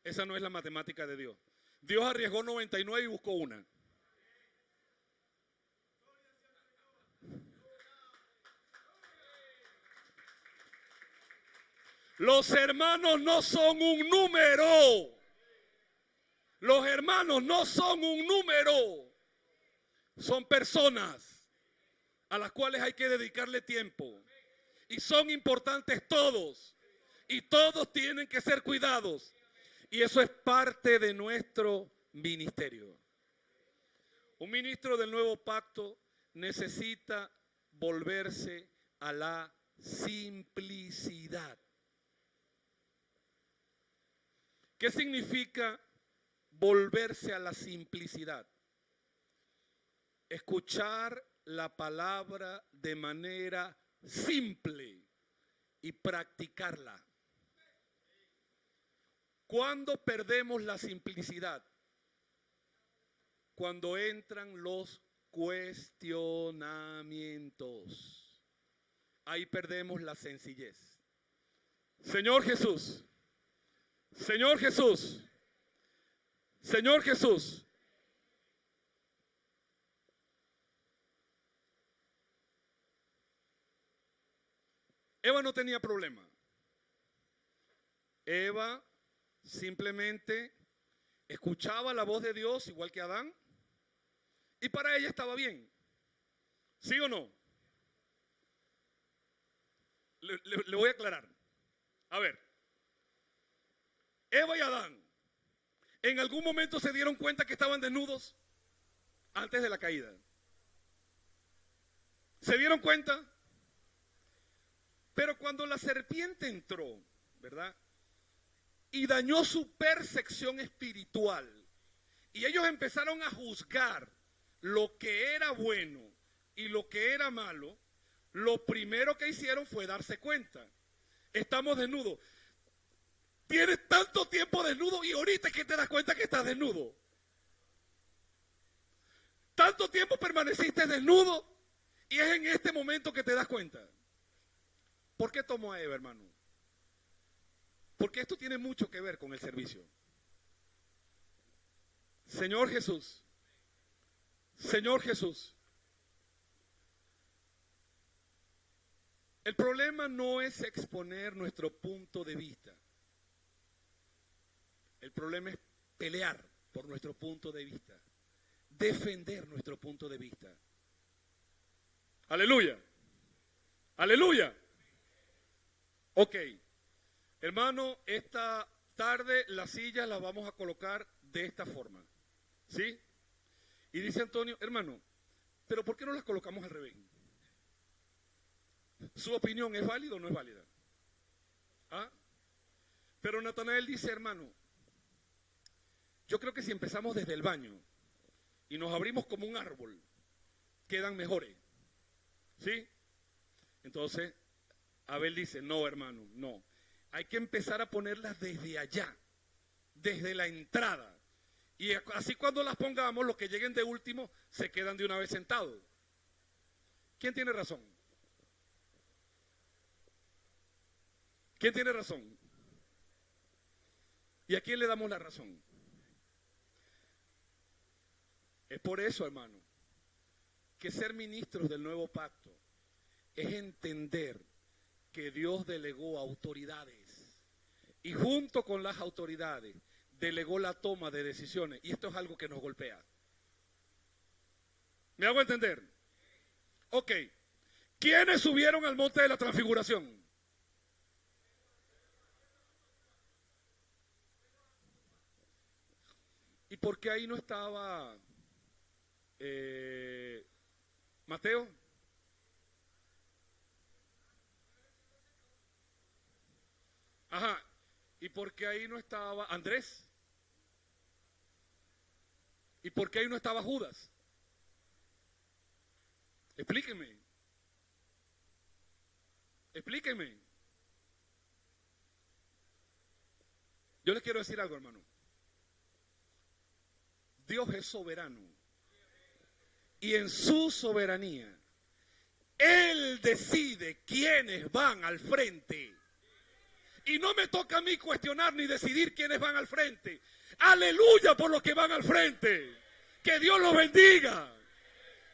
Esa no es la matemática de Dios. Dios arriesgó 99 y buscó una. Los hermanos no son un número. Los hermanos no son un número. Son personas a las cuales hay que dedicarle tiempo. Y son importantes todos. Y todos tienen que ser cuidados. Y eso es parte de nuestro ministerio. Un ministro del nuevo pacto necesita volverse a la simplicidad. ¿Qué significa volverse a la simplicidad? Escuchar la palabra de manera simple y practicarla. ¿Cuándo perdemos la simplicidad? Cuando entran los cuestionamientos. Ahí perdemos la sencillez. Señor Jesús, Señor Jesús, Señor Jesús. Eva no tenía problema. Eva simplemente escuchaba la voz de Dios igual que Adán y para ella estaba bien. ¿Sí o no? Le voy a aclarar. A ver, Eva y Adán en algún momento se dieron cuenta que estaban desnudos antes de la caída. ¿Se dieron cuenta? Pero cuando la serpiente entró, ¿verdad? Y dañó su percepción espiritual. Y ellos empezaron a juzgar lo que era bueno y lo que era malo. Lo primero que hicieron fue darse cuenta. Estamos desnudos. Tienes tanto tiempo desnudo y ahorita es que te das cuenta que estás desnudo. Tanto tiempo permaneciste desnudo y es en este momento que te das cuenta. ¿Por qué tomó a Eva, hermano? Porque esto tiene mucho que ver con el servicio. Señor Jesús, Señor Jesús, el problema no es exponer nuestro punto de vista. El problema es pelear por nuestro punto de vista, defender nuestro punto de vista. Aleluya, aleluya. Ok, hermano, esta tarde las sillas las vamos a colocar de esta forma, ¿sí? Y dice Antonio, hermano, ¿pero por qué no las colocamos al revés? ¿Su opinión es válida o no es válida? ¿Ah? Pero Natanael dice, hermano, yo creo que si empezamos desde el baño y nos abrimos como un árbol, quedan mejores, ¿sí? Entonces, Abel dice, no, hermano, no. Hay que empezar a ponerlas desde allá, desde la entrada. Y así cuando las pongamos, los que lleguen de último se quedan de una vez sentados. ¿Quién tiene razón? ¿Quién tiene razón? ¿Y a quién le damos la razón? Es por eso, hermano, que ser ministros del nuevo pacto es entender que Dios delegó autoridades y junto con las autoridades delegó la toma de decisiones, y esto es algo que nos golpea. ¿Me hago entender? Ok, ¿quiénes subieron al monte de la transfiguración? ¿Y por qué ahí no estaba Mateo? Ajá, ¿y por qué ahí no estaba Andrés? ¿Y por qué ahí no estaba Judas? Explíquenme. Explíquenme. Yo les quiero decir algo, hermano. Dios es soberano. Y en su soberanía, Él decide quiénes van al frente. Y no me toca a mí cuestionar ni decidir quiénes van al frente. Aleluya por los que van al frente. Que Dios los bendiga.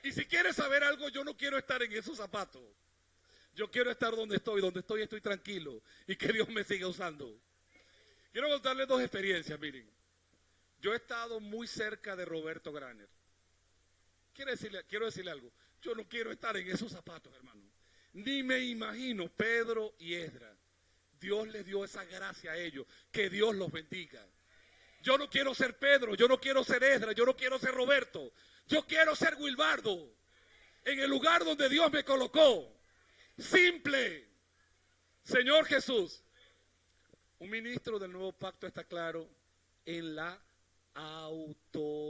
Y si quieres saber algo, yo no quiero estar en esos zapatos. Yo quiero estar donde estoy tranquilo. Y que Dios me siga usando. Quiero contarles dos experiencias, miren. Yo he estado muy cerca de Roberto Graner. Quiero decirle algo. Yo no quiero estar en esos zapatos, hermano. Ni me imagino Pedro y Esdras. Dios les dio esa gracia a ellos. Que Dios los bendiga. Yo no quiero ser Pedro, yo no quiero ser Esdras, yo no quiero ser Roberto. Yo quiero ser Wilbardo. En el lugar donde Dios me colocó. Simple. Señor Jesús. Un ministro del nuevo pacto está claro en la autoridad.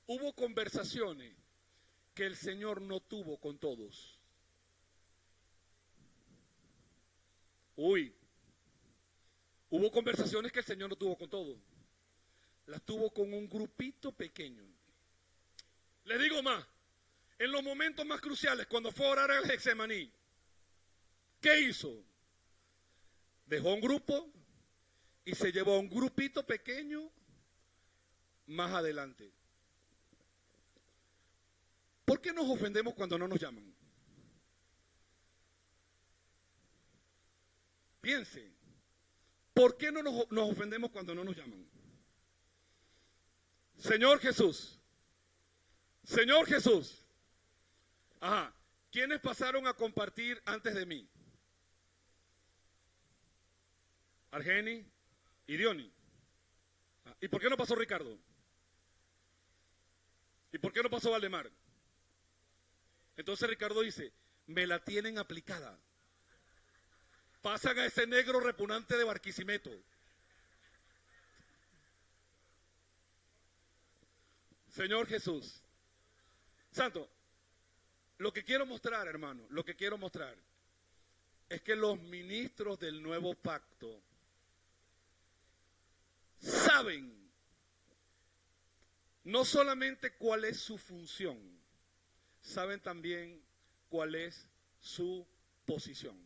Hubo conversaciones que el Señor no tuvo con todos. Hubo conversaciones que el Señor no tuvo con todos. Las tuvo con un grupito pequeño. Les digo más, en los momentos más cruciales, cuando fue a orar al Getsemaní, ¿qué hizo? Dejó un grupo y se llevó a un grupito pequeño más adelante. ¿Por qué nos ofendemos cuando no nos llaman? Piense, ¿por qué no nos ofendemos cuando no nos llaman? Señor Jesús, Señor Jesús. Ajá, ¿quiénes pasaron a compartir antes de mí? Argeni y Diony. ¿Y por qué no pasó Ricardo? ¿Y por qué no pasó Valdemar? Entonces Ricardo dice, me la tienen aplicada. Pasan a ese negro repugnante de Barquisimeto. Señor Jesús. Santo, lo que quiero mostrar, hermano, lo que quiero mostrar es que los ministros del nuevo pacto saben no solamente cuál es su función, saben también cuál es su posición.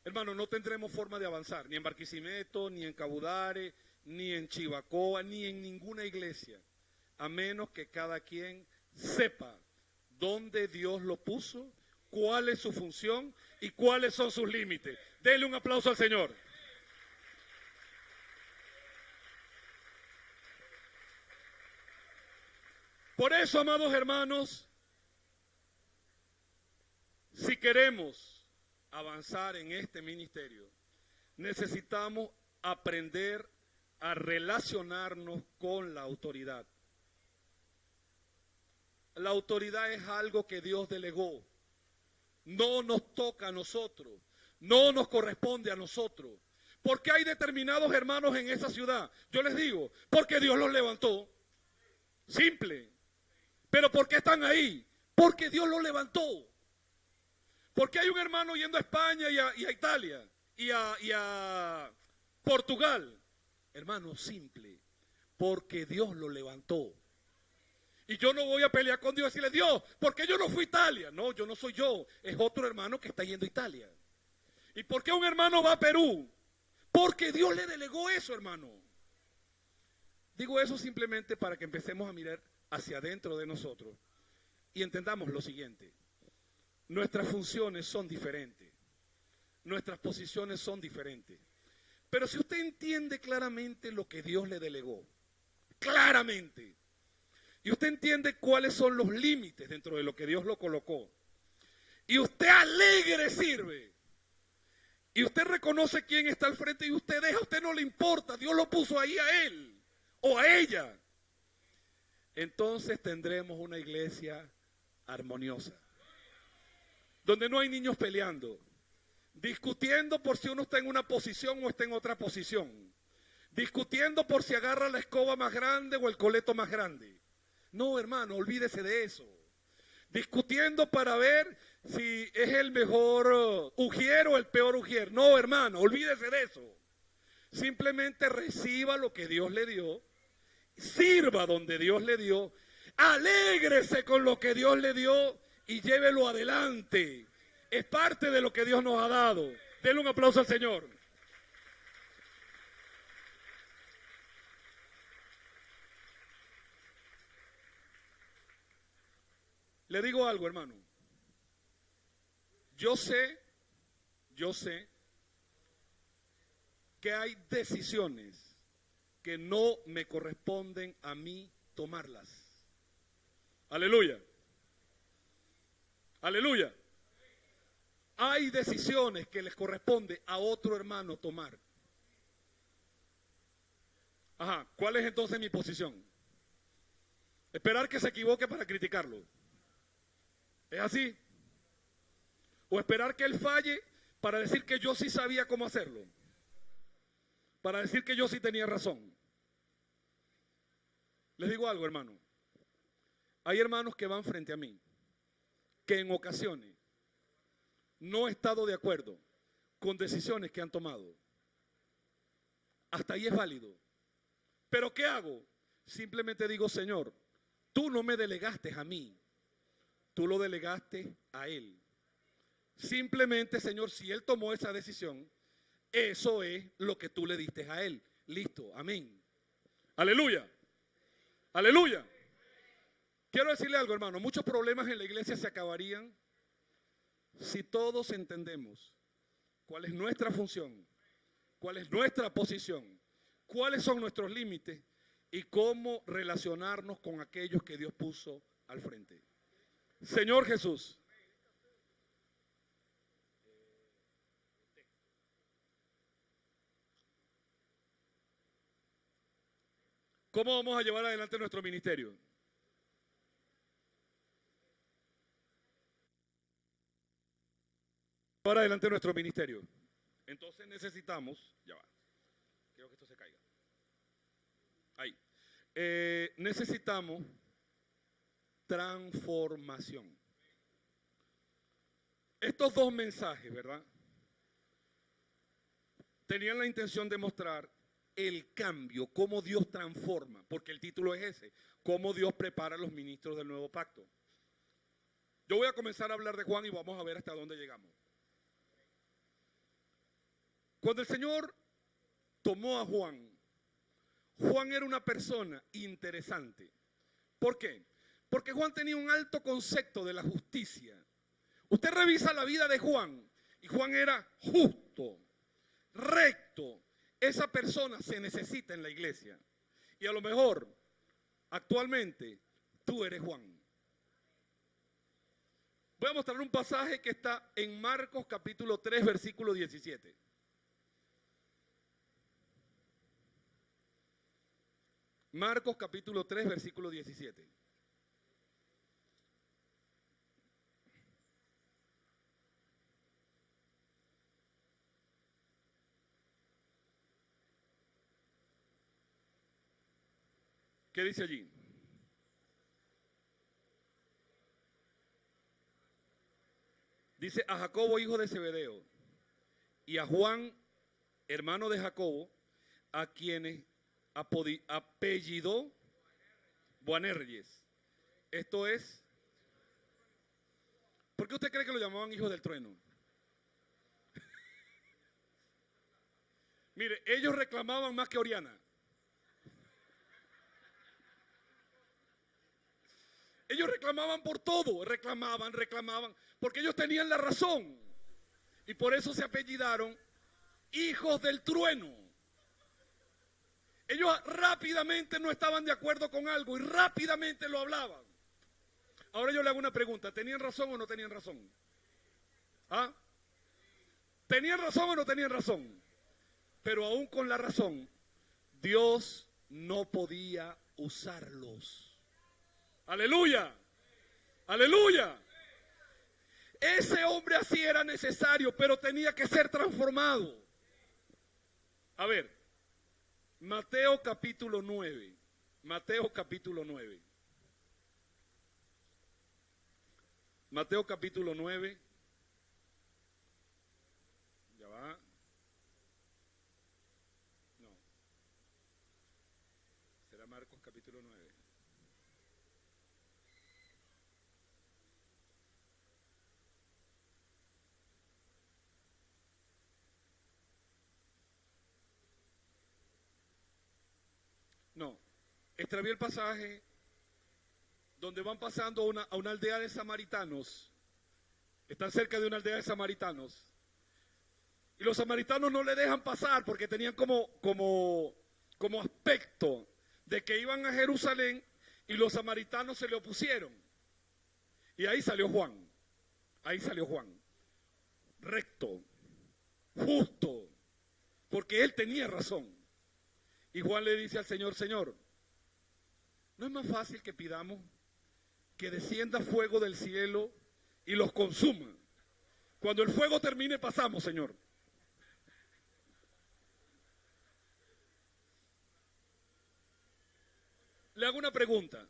Hermano, no tendremos forma de avanzar, ni en Barquisimeto, ni en Cabudare, ni en Chivacoa, ni en ninguna iglesia, a menos que cada quien sepa dónde Dios lo puso, cuál es su función y cuáles son sus límites. Denle un aplauso al Señor. Por eso, amados hermanos, si queremos avanzar en este ministerio, necesitamos aprender a relacionarnos con la autoridad. La autoridad es algo que Dios delegó. No nos toca a nosotros, no nos corresponde a nosotros. ¿Por qué hay determinados hermanos en esa ciudad? Yo les digo, porque Dios los levantó. Simple. ¿Pero por qué están ahí? Porque Dios los levantó. ¿Por qué hay un hermano yendo a España y a Italia y a Portugal? Hermano, simple. Porque Dios lo levantó. Y yo no voy a pelear con Dios y decirle, Dios, ¿por qué yo no fui a Italia? No, yo no soy yo, es otro hermano que está yendo a Italia. ¿Y por qué un hermano va a Perú? Porque Dios le delegó eso, hermano. Digo eso simplemente para que empecemos a mirar hacia adentro de nosotros y entendamos lo siguiente. Nuestras funciones son diferentes, nuestras posiciones son diferentes. Pero si usted entiende claramente lo que Dios le delegó, claramente, y usted entiende cuáles son los límites dentro de lo que Dios lo colocó, y usted alegre sirve, y usted reconoce quién está al frente y usted deja, a usted no le importa, Dios lo puso ahí a él o a ella, entonces tendremos una iglesia armoniosa, donde no hay niños peleando, discutiendo por si uno está en una posición o está en otra posición, discutiendo por si agarra la escoba más grande o el coleto más grande. No, hermano, olvídese de eso. Discutiendo para ver si es el mejor ujier o el peor ujier. No, hermano, olvídese de eso. Simplemente reciba lo que Dios le dio, sirva donde Dios le dio, alégrese con lo que Dios le dio y llévelo adelante. Es parte de lo que Dios nos ha dado. Denle un aplauso al Señor. Le digo algo, hermano. Yo sé que hay decisiones que no me corresponden a mí tomarlas. Aleluya. Aleluya. Hay decisiones que les corresponde a otro hermano tomar. Ajá, ¿cuál es entonces mi posición? Esperar que se equivoque para criticarlo. ¿Es así? O esperar que él falle para decir que yo sí sabía cómo hacerlo. Para decir que yo sí tenía razón. Les digo algo, hermano. Hay hermanos que van frente a mí, que en ocasiones no he estado de acuerdo con decisiones que han tomado. Hasta ahí es válido. ¿Pero qué hago? Simplemente digo, Señor, tú no me delegaste a mí, tú lo delegaste a Él. Simplemente, Señor, si Él tomó esa decisión, eso es lo que tú le diste a Él. Listo, amén. Aleluya. Aleluya. Quiero decirle algo, hermano. Muchos problemas en la iglesia se acabarían si todos entendemos cuál es nuestra función, cuál es nuestra posición, cuáles son nuestros límites y cómo relacionarnos con aquellos que Dios puso al frente. Señor Jesús. ¿Cómo vamos a llevar adelante nuestro ministerio? Llevar adelante nuestro ministerio. Entonces necesitamos, ya va, quiero que esto se caiga. Ahí. Necesitamos transformación. Estos dos mensajes, ¿verdad? Tenían la intención de mostrar el cambio, cómo Dios transforma, porque el título es ese, cómo Dios prepara a los ministros del nuevo pacto. Yo voy a comenzar a hablar de Juan y vamos a ver hasta dónde llegamos. Cuando el Señor tomó a Juan, Juan era una persona interesante. ¿Por qué? Porque Juan tenía un alto concepto de la justicia. Usted revisa la vida de Juan y Juan era justo, recto. Esa persona se necesita en la iglesia. Y a lo mejor, actualmente, tú eres Juan. Voy a mostrar un pasaje que está en Marcos capítulo 3, versículo 17. Marcos capítulo 3, versículo 17. ¿Qué dice allí? Dice a Jacobo, hijo de Zebedeo, y a Juan, hermano de Jacobo, a quienes apellidó Boanerges. Esto es, ¿por qué usted cree que lo llamaban hijos del trueno? Mire, ellos reclamaban más que Oriana. Ellos reclamaban por todo, reclamaban, porque ellos tenían la razón. Y por eso se apellidaron hijos del trueno. Ellos rápidamente no estaban de acuerdo con algo y rápidamente lo hablaban. Ahora yo le hago una pregunta, ¿tenían razón o no tenían razón? ¿Ah? ¿Tenían razón o no tenían razón? Pero aún con la razón, Dios no podía usarlos. Aleluya, aleluya. Ese hombre así era necesario, pero tenía que ser transformado. A ver, Mateo capítulo 9. Mateo capítulo 9. Mateo capítulo 9. Ya va. No. Será Marcos capítulo 9. extravié el pasaje donde van pasando a una aldea de samaritanos. Están cerca de una aldea de samaritanos. Y los samaritanos no le dejan pasar porque tenían como aspecto de que iban a Jerusalén y los samaritanos se le opusieron. Y ahí salió Juan. Ahí salió Juan. Recto, justo, porque él tenía razón. Y Juan le dice al Señor: Señor, ¿no es más fácil que pidamos que descienda fuego del cielo y los consuma? Cuando el fuego termine pasamos, Señor. Le hago una pregunta.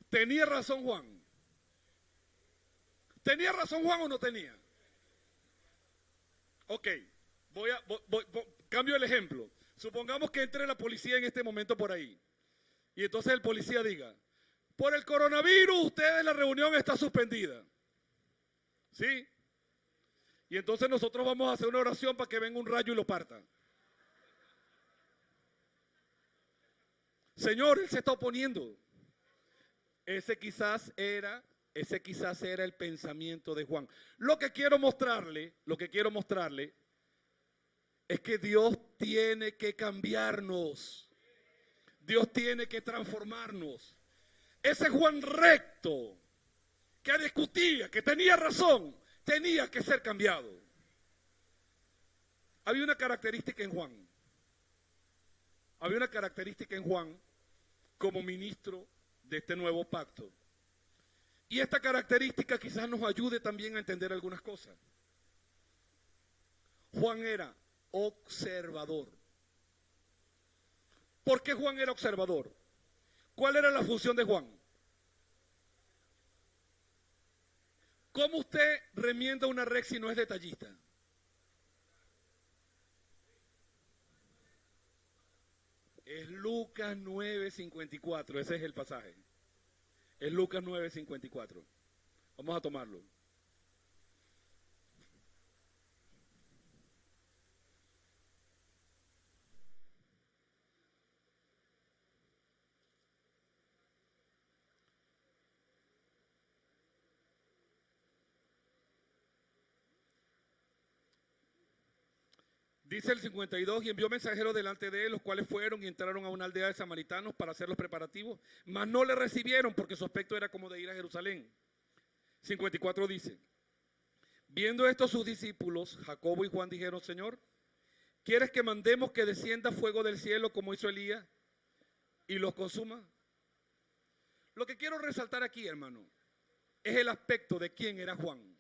¿Tenía razón Juan? ¿Tenía razón Juan o no tenía? Ok, cambio el ejemplo. Supongamos que entre la policía en este momento por ahí. Y entonces el policía diga: por el coronavirus, ustedes, la reunión está suspendida. ¿Sí? Y entonces nosotros vamos a hacer una oración para que venga un rayo y lo parta. Señor, él se está oponiendo. Ese quizás era el pensamiento de Juan. Lo que quiero mostrarle es que Dios tiene que cambiarnos. Dios tiene que transformarnos. Ese Juan recto, que discutía, que tenía razón, tenía que ser cambiado. Había una característica en Juan. Como ministro de este nuevo pacto. Y esta característica quizás nos ayude también a entender algunas cosas. Juan era observador. ¿Por qué Juan era observador? ¿Cuál era la función de Juan? ¿Cómo usted remienda una red si no es detallista? Es Lucas 9:54, ese es el pasaje. Es Lucas 9:54. Vamos a tomarlo. Dice el 52: y envió mensajeros delante de él, los cuales fueron y entraron a una aldea de samaritanos para hacer los preparativos, mas no le recibieron porque su aspecto era como de ir a Jerusalén. 54 dice: viendo esto sus discípulos, Jacobo y Juan, dijeron: Señor, ¿quieres que mandemos que descienda fuego del cielo como hizo Elías y los consuma? Lo que quiero resaltar aquí, hermano, es el aspecto de quién era Juan.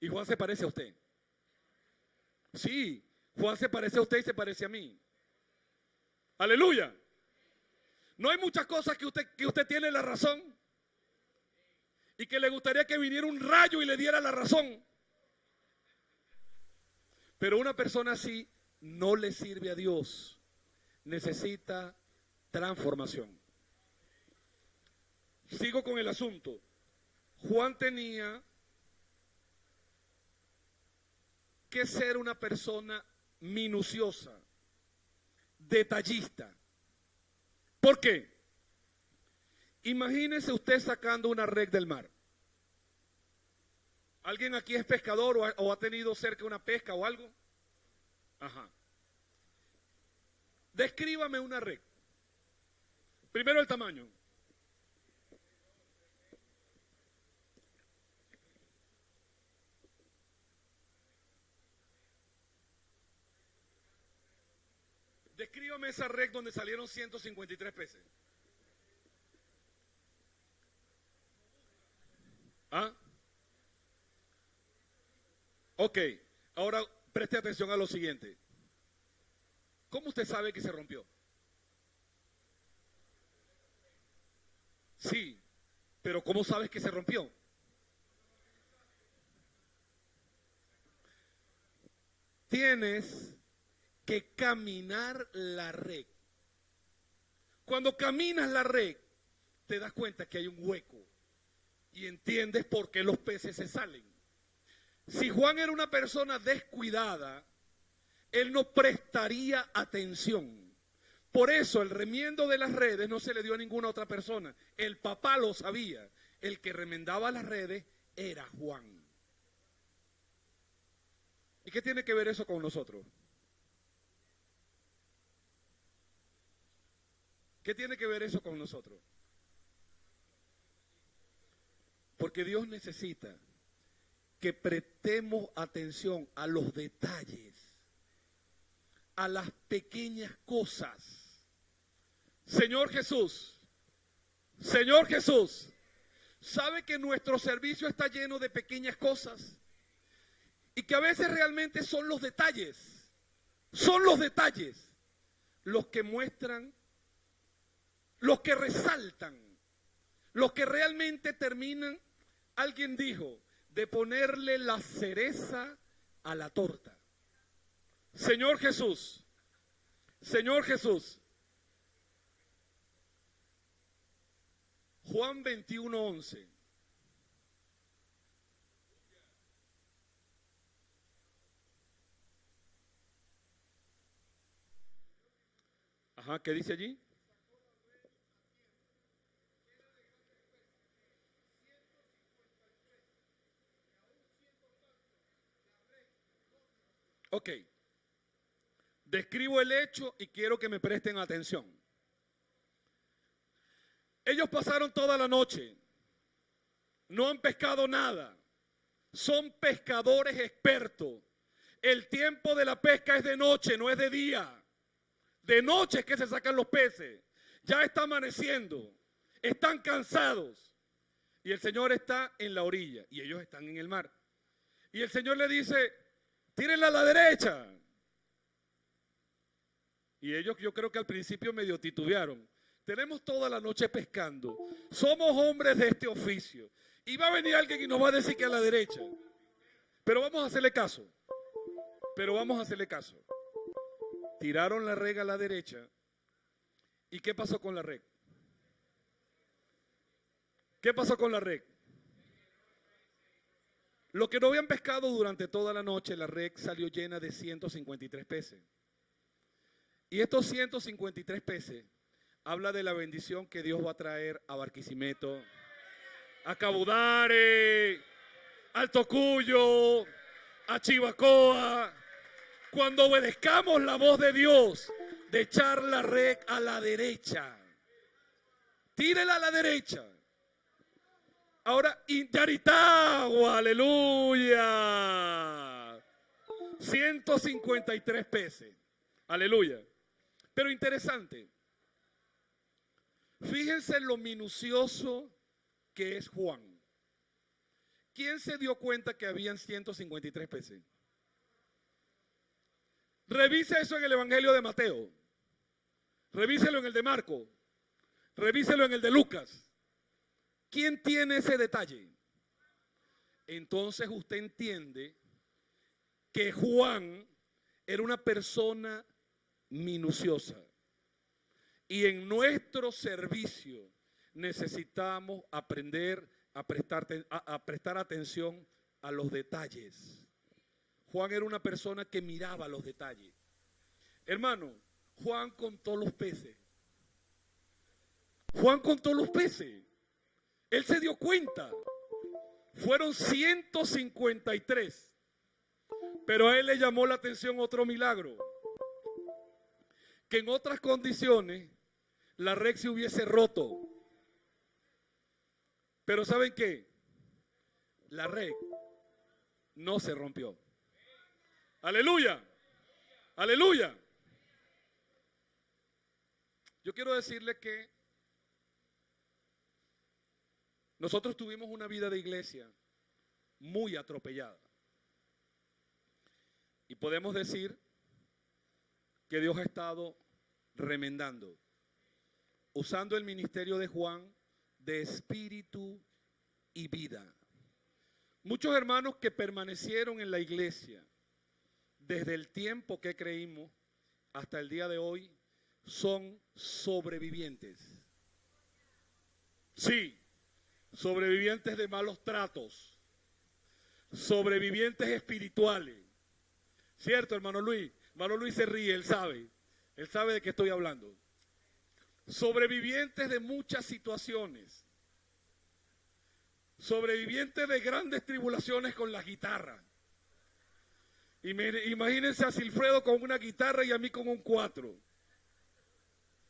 Y Juan se parece a usted. Sí, Juan se parece a usted y se parece a mí. Aleluya. No hay muchas cosas que usted tiene la razón y que le gustaría que viniera un rayo y le diera la razón. Pero una persona así no le sirve a Dios. Necesita transformación. Sigo con el asunto. Juan tenía que ser una persona minuciosa, detallista. ¿Por qué? Imagínese usted sacando una red del mar. ¿Alguien aquí es pescador o ha tenido cerca una pesca o algo? Ajá. Descríbame una red. Primero el tamaño. Descríbame esa red donde salieron 153 peces. ¿Ah? Ok, ahora preste atención a lo siguiente. ¿Cómo usted sabe que se rompió? Sí, pero ¿cómo sabes que se rompió? Tienes que caminar la red. Cuando caminas la red, te das cuenta que hay un hueco y entiendes por qué los peces se salen. Si Juan era una persona descuidada, él no prestaría atención Por eso el remiendo de las redes no se le dio a ninguna otra persona. El papá lo sabía. El que remendaba las redes era Juan. ¿Y qué tiene que ver eso con nosotros? ¿Qué tiene que ver eso con nosotros? Porque Dios necesita que prestemos atención a los detalles, a las pequeñas cosas. Señor Jesús, ¿sabe que nuestro servicio está lleno de pequeñas cosas? Y que a veces realmente son los detalles los que muestran, los que resaltan, los que realmente terminan, alguien dijo, de ponerle la cereza a la torta. Señor Jesús, Juan 21:11. Ajá, ¿qué dice allí? Ok. Describo el hecho y quiero que me presten atención. Ellos pasaron toda la noche, no han pescado nada, son pescadores expertos. El tiempo de la pesca es de noche, no es de día. De noche es que se sacan los peces. Ya está amaneciendo, están cansados. Y el Señor está en la orilla y ellos están en el mar. Y el Señor le dice, tírenla a la derecha. Y ellos, yo creo que al principio medio titubearon. Tenemos toda la noche pescando. Somos hombres de este oficio. Y va a venir alguien y nos va a decir que a la derecha. Pero vamos a hacerle caso. Tiraron la red a la derecha. ¿Y qué pasó con la red? Lo que no habían pescado durante toda la noche, la red salió llena de 153 peces. Y estos 153 peces habla de la bendición que Dios va a traer a Barquisimeto, a Cabudare, al Tocuyo, a Chivacoa. Cuando obedezcamos la voz de Dios de echar la red a la derecha, tírela a la derecha. Ahora, Intaritagua, aleluya. 153 peces, aleluya. Pero interesante, fíjense lo minucioso que es Juan. ¿Quién se dio cuenta que habían 153 peces? Revise eso en el Evangelio de Mateo. Revíselo en el de Marco. Revíselo en el de Lucas. ¿Quién tiene ese detalle? Entonces usted entiende que Juan era una persona minuciosa. Y en nuestro servicio necesitamos aprender a prestar atención a los detalles. Juan era una persona que miraba los detalles. Hermano, Juan contó los peces. Él se dio cuenta. Fueron 153. Pero a él le llamó la atención otro milagro. Que en otras condiciones la red se hubiese roto. Pero ¿saben qué? La red no se rompió. Aleluya. Aleluya. Yo quiero decirle que nosotros tuvimos una vida de iglesia muy atropellada. Y podemos decir que Dios ha estado remendando, usando el ministerio de Juan de espíritu y vida. Muchos hermanos que permanecieron en la iglesia desde el tiempo que creímos hasta el día de hoy son sobrevivientes. Sí, sobrevivientes de malos tratos, sobrevivientes espirituales. ¿Cierto, hermano Luis? Hermano Luis se ríe, él sabe de qué estoy hablando. sobrevivientes de muchas situaciones, sobrevivientes de grandes tribulaciones con la guitarra. Imagínense a Silfredo con una guitarra y a mí con un 4.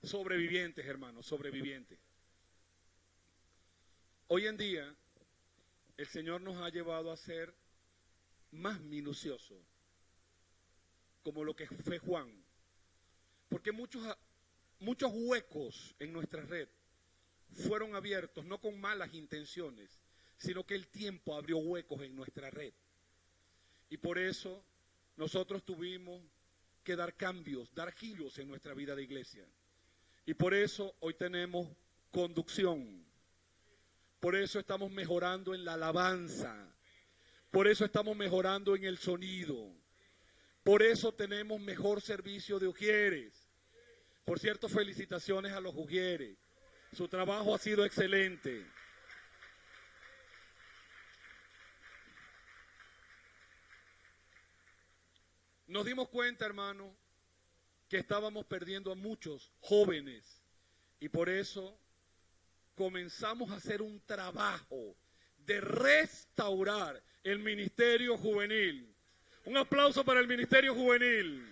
Sobrevivientes, hermanos, sobrevivientes. Hoy en día, el Señor nos ha llevado a ser más minuciosos, como lo que fue Juan. Porque muchos huecos en nuestra red fueron abiertos, no con malas intenciones, sino que el tiempo abrió huecos en nuestra red. Y por eso nosotros tuvimos que dar cambios, dar giros en nuestra vida de iglesia. Y por eso hoy tenemos conducción. Por eso estamos mejorando en la alabanza. Por eso estamos mejorando en el sonido. Por eso tenemos mejor servicio de ujieres. Por cierto, felicitaciones a los ujieres. Su trabajo ha sido excelente. Nos dimos cuenta, hermano, que estábamos perdiendo a muchos jóvenes y por eso comenzamos a hacer un trabajo de restaurar el ministerio juvenil. Un aplauso para el ministerio juvenil.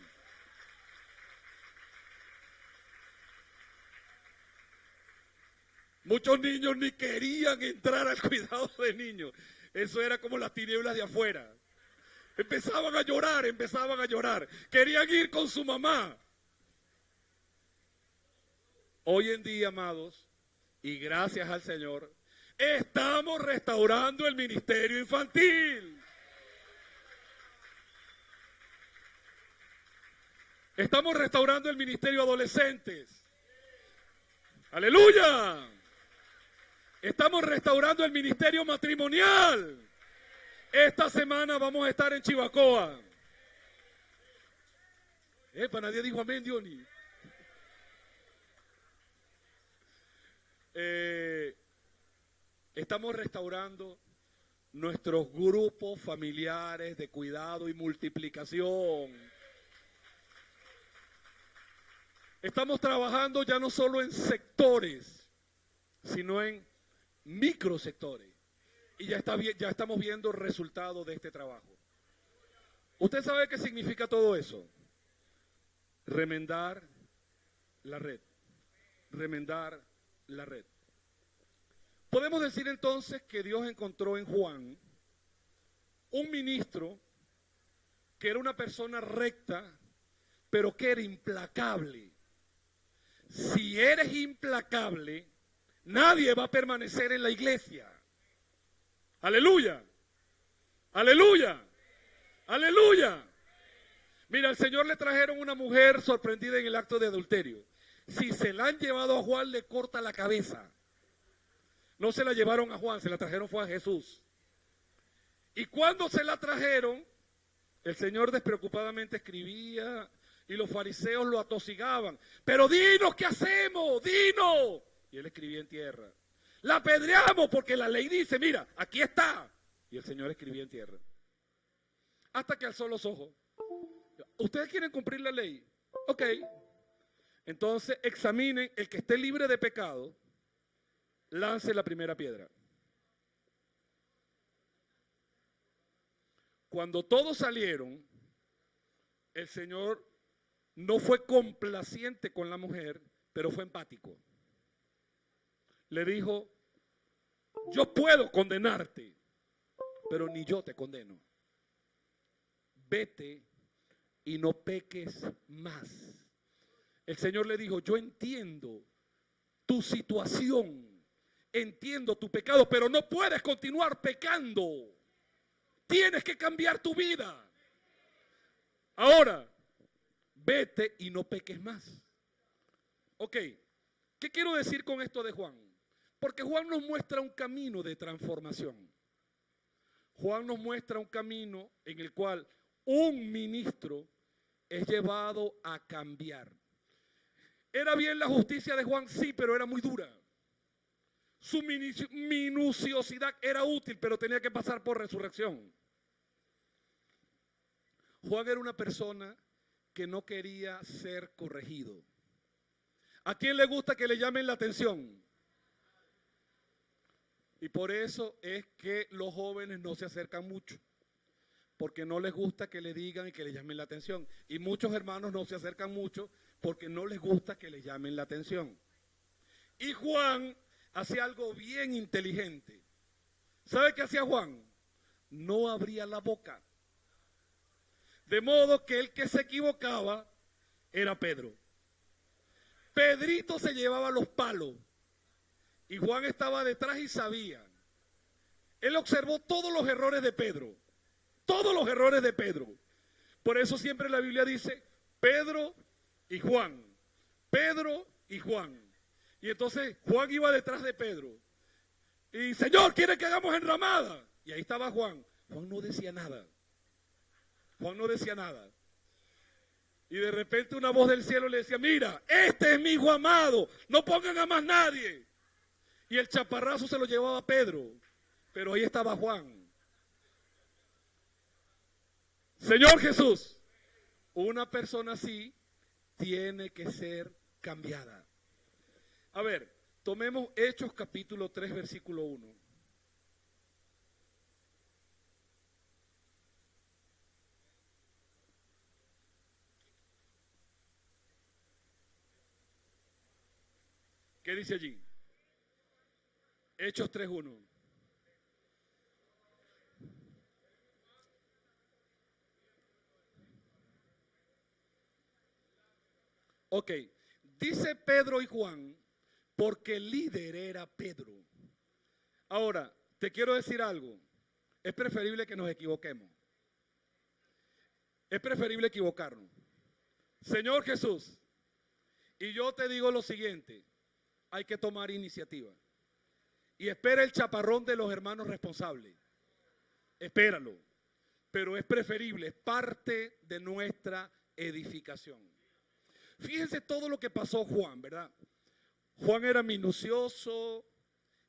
Muchos niños ni querían entrar al cuidado de niños. Eso era como las tinieblas de afuera. Empezaban a llorar. Querían ir con su mamá. Hoy en día, amados, y gracias al Señor, estamos restaurando el ministerio infantil. Estamos restaurando el ministerio adolescentes. ¡Aleluya! Estamos restaurando el ministerio matrimonial. Esta semana vamos a estar en Chivacoa. Para nadie dijo amén, Diony. Estamos restaurando nuestros grupos familiares de cuidado y multiplicación. Estamos trabajando ya no solo en sectores, sino en microsectores. Y ya estamos viendo resultados de este trabajo. ¿Usted sabe qué significa todo eso? Remendar la red. Remendar la red. Podemos decir entonces que Dios encontró en Juan un ministro que era una persona recta, pero que era implacable. Si eres implacable, nadie va a permanecer en la iglesia. Aleluya, aleluya, aleluya. Mira, al Señor le trajeron una mujer sorprendida en el acto de adulterio. Si se la han llevado a Juan, le corta la cabeza. No se la llevaron a Juan, se la trajeron fue a Jesús. Y cuando se la trajeron, el Señor despreocupadamente escribía y los fariseos lo atosigaban. Pero dinos, ¿qué hacemos? Dinos. Y él escribía en tierra. La apedreamos porque la ley dice, mira, aquí está. Y el Señor escribía en tierra. Hasta que alzó los ojos. ¿Ustedes quieren cumplir la ley? Ok. Entonces examinen, el que esté libre de pecado, lance la primera piedra. Cuando todos salieron, el Señor no fue complaciente con la mujer, pero fue empático. Le dijo, yo puedo condenarte, pero ni yo te condeno. Vete y no peques más. El Señor le dijo, yo entiendo tu situación, entiendo tu pecado, pero no puedes continuar pecando. Tienes que cambiar tu vida. Ahora, vete y no peques más. Ok, ¿qué quiero decir con esto de Juan? Porque Juan nos muestra un camino de transformación. Juan nos muestra un camino en el cual un ministro es llevado a cambiar. ¿Era bien la justicia de Juan? Sí, pero era muy dura. Su minuciosidad era útil, pero tenía que pasar por resurrección. Juan era una persona que no quería ser corregido. ¿A quién le gusta que le llamen la atención? Y por eso es que los jóvenes no se acercan mucho, porque no les gusta que le digan y que le llamen la atención. Y muchos hermanos no se acercan mucho porque no les gusta que le llamen la atención. Y Juan hacía algo bien inteligente. ¿Sabe qué hacía Juan? No abría la boca. De modo que el que se equivocaba era Pedro. Pedrito se llevaba los palos y Juan estaba detrás y sabía. Él observó todos los errores de Pedro. Todos los errores de Pedro. Por eso siempre la Biblia dice Pedro y Juan. Pedro y Juan. Y entonces Juan iba detrás de Pedro. Y Señor, ¿quiere que hagamos enramada? Y ahí estaba Juan. Juan no decía nada. Juan no decía nada. Y de repente una voz del cielo le decía, mira, este es mi hijo amado, no pongan a más nadie. Y el chaparrazo se lo llevaba a Pedro, pero ahí estaba Juan. Señor Jesús, una persona así tiene que ser cambiada. A ver, tomemos Hechos capítulo 3, versículo 1. ¿Qué dice allí? Hechos 3:1. Ok, dice Pedro y Juan, porque el líder era Pedro. Ahora, te quiero decir algo. Es preferible que nos equivoquemos. Es preferible equivocarnos. Señor Jesús, y yo te digo lo siguiente, hay que tomar iniciativa. Y espera el chaparrón de los hermanos responsables. Espéralo. Pero es preferible, es parte de nuestra edificación. Fíjense todo lo que pasó Juan, ¿verdad? Juan era minucioso,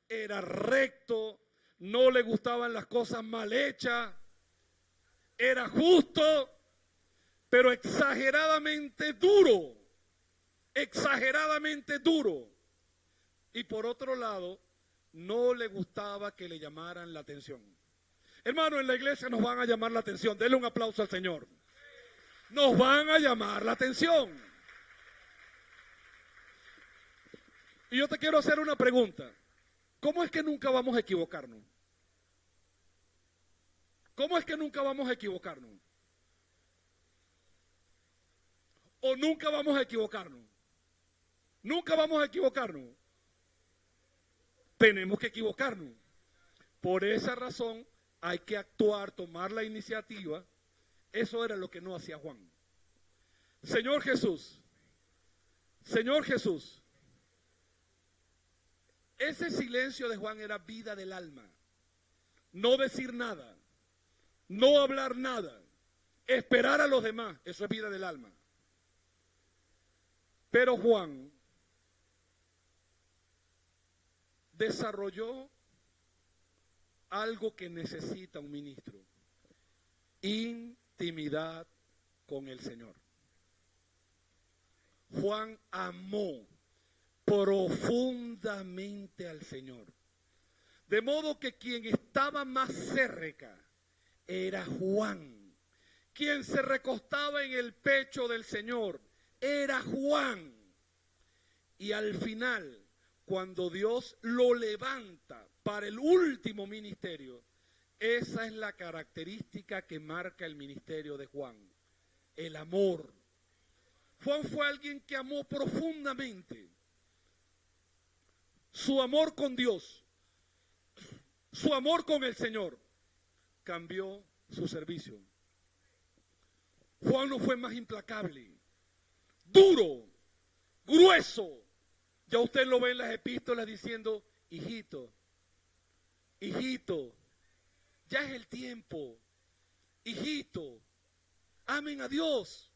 era recto, no le gustaban las cosas mal hechas, era justo, pero exageradamente duro. Exageradamente duro. Y por otro lado, no le gustaba que le llamaran la atención. Hermano, en la iglesia nos van a llamar la atención. Denle un aplauso al Señor. Nos van a llamar la atención. Y yo te quiero hacer una pregunta. ¿Cómo es que nunca vamos a equivocarnos? ¿Cómo es que nunca vamos a equivocarnos? ¿O nunca vamos a equivocarnos? Nunca vamos a equivocarnos. Tenemos que equivocarnos. Por esa razón hay que actuar, tomar la iniciativa. Eso era lo que no hacía Juan. Señor Jesús, ese silencio de Juan era vida del alma. No decir nada, no hablar nada, esperar a los demás, eso es vida del alma. Pero Juan desarrolló algo que necesita un ministro: intimidad con el Señor. Juan amó profundamente al Señor, de modo que quien estaba más cerca era Juan. Quien se recostaba en el pecho del Señor era Juan. Y al final, cuando Dios lo levanta para el último ministerio, esa es la característica que marca el ministerio de Juan: el amor. Juan fue alguien que amó profundamente. Su amor con Dios, su amor con el Señor, cambió su servicio. Juan no fue más implacable, duro, grueso. Ya usted lo ve en las epístolas diciendo: hijito, hijito, ya es el tiempo. Hijito, amen a Dios,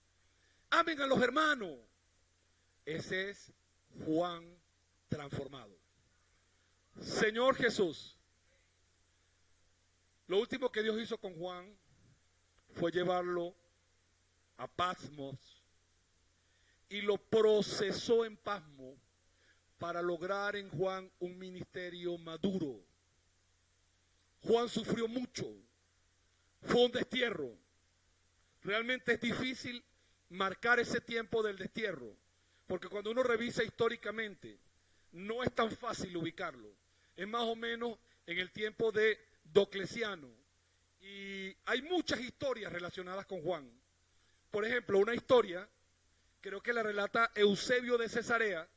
amen a los hermanos. Ese es Juan transformado. Señor Jesús, lo último que Dios hizo con Juan fue llevarlo a Patmos y lo procesó en Pasmo para lograr en Juan un ministerio maduro. Juan sufrió mucho, fue un destierro. Realmente es difícil marcar ese tiempo del destierro, porque cuando uno revisa históricamente, no es tan fácil ubicarlo. Es más o menos en el tiempo de Diocleciano. Y hay muchas historias relacionadas con Juan. Por ejemplo, una historia, creo que la relata Eusebio de Cesarea,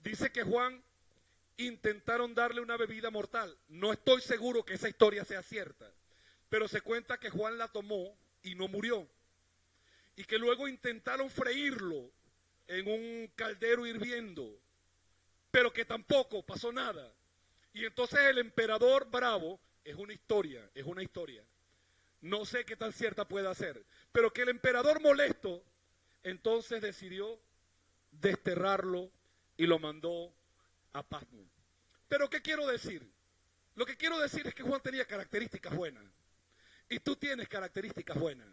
dice que Juan intentaron darle una bebida mortal. No estoy seguro que esa historia sea cierta, pero se cuenta que Juan la tomó y no murió. Y que luego intentaron freírlo en un caldero hirviendo, pero que tampoco pasó nada. Y entonces el emperador bravo, es una historia, no sé qué tan cierta pueda ser, pero que el emperador molesto, entonces decidió desterrarlo y lo mandó a Pasmo. Pero ¿qué quiero decir? Lo que quiero decir es que Juan tenía características buenas. Y tú tienes características buenas.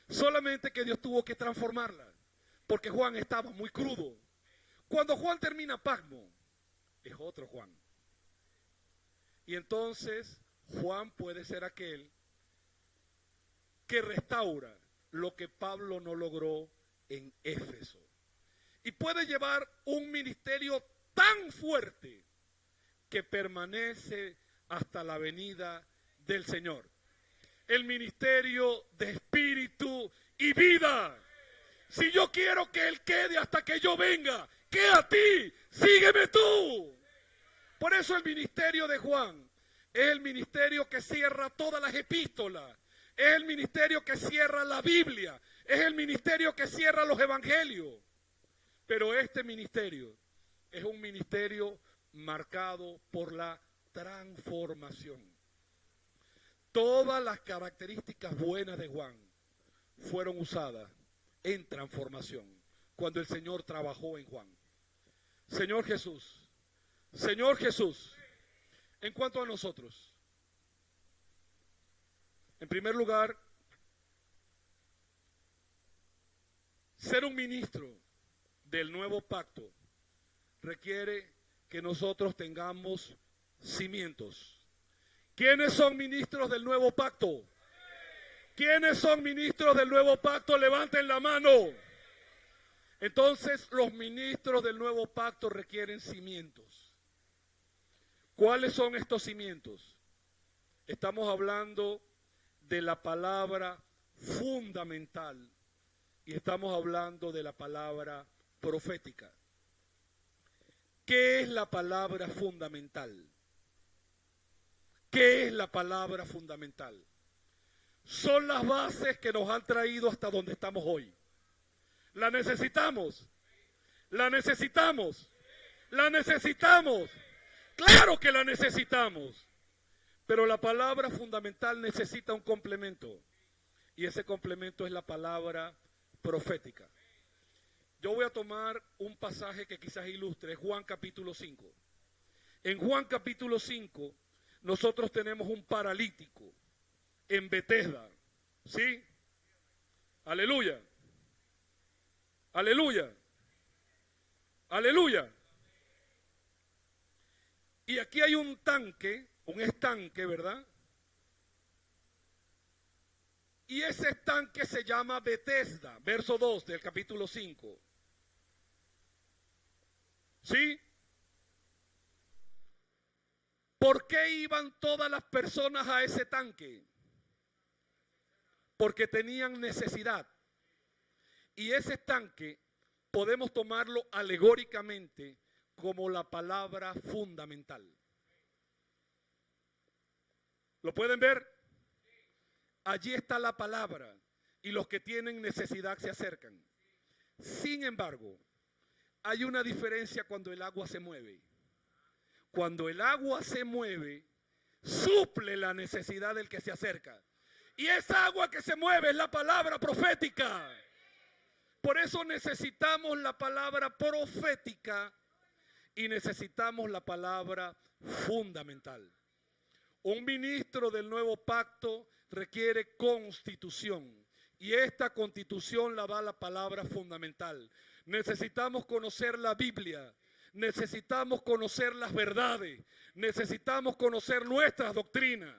Solamente que Dios tuvo que transformarlas. Porque Juan estaba muy crudo. Cuando Juan termina Pasmo, es otro Juan. Y entonces Juan puede ser aquel que restaura lo que Pablo no logró en Éfeso. Y puede llevar un ministerio tan fuerte que permanece hasta la venida del Señor. El ministerio de espíritu y vida. Si yo quiero que Él quede hasta que yo venga, ¿qué a ti? Sígueme tú. Por eso el ministerio de Juan es el ministerio que cierra todas las epístolas. Es el ministerio que cierra la Biblia. Es el ministerio que cierra los evangelios. Pero este ministerio es un ministerio marcado por la transformación. Todas las características buenas de Juan fueron usadas en transformación cuando el Señor trabajó en Juan. Señor Jesús, en cuanto a nosotros, en primer lugar, ser un ministro del nuevo pacto requiere que nosotros tengamos cimientos. ¿Quiénes son ministros del nuevo pacto? ¿Quiénes son ministros del nuevo pacto? Levanten la mano. Entonces, los ministros del nuevo pacto requieren cimientos. ¿Cuáles son estos cimientos? Estamos hablando de la palabra fundamental y estamos hablando de la palabra profética. ¿Qué es la palabra fundamental? ¿Qué es la palabra fundamental? Son las bases que nos han traído hasta donde estamos hoy. ¿La necesitamos? ¿La necesitamos? ¿La necesitamos? ¡Claro que la necesitamos! Pero la palabra fundamental necesita un complemento. Y ese complemento es la palabra profética. Yo voy a tomar un pasaje que quizás ilustre, Juan capítulo 5. En Juan capítulo 5, nosotros tenemos un paralítico en Betesda. ¿Sí? Aleluya. Aleluya. Aleluya. Y aquí hay un estanque, ¿verdad? Y ese estanque se llama Betesda, verso 2 del capítulo 5. ¿Sí? ¿Por qué iban todas las personas a ese tanque? Porque tenían necesidad. Y ese estanque podemos tomarlo alegóricamente como la palabra fundamental. ¿Lo pueden ver? Allí está la palabra y los que tienen necesidad se acercan. Sin embargo, hay una diferencia cuando el agua se mueve. Cuando el agua se mueve, suple la necesidad del que se acerca. Y esa agua que se mueve es la palabra profética. Por eso necesitamos la palabra profética y necesitamos la palabra fundamental. Un ministro del nuevo pacto requiere constitución. Y esta constitución la da la palabra fundamental. Necesitamos conocer la Biblia. Necesitamos conocer las verdades. Necesitamos conocer nuestras doctrinas.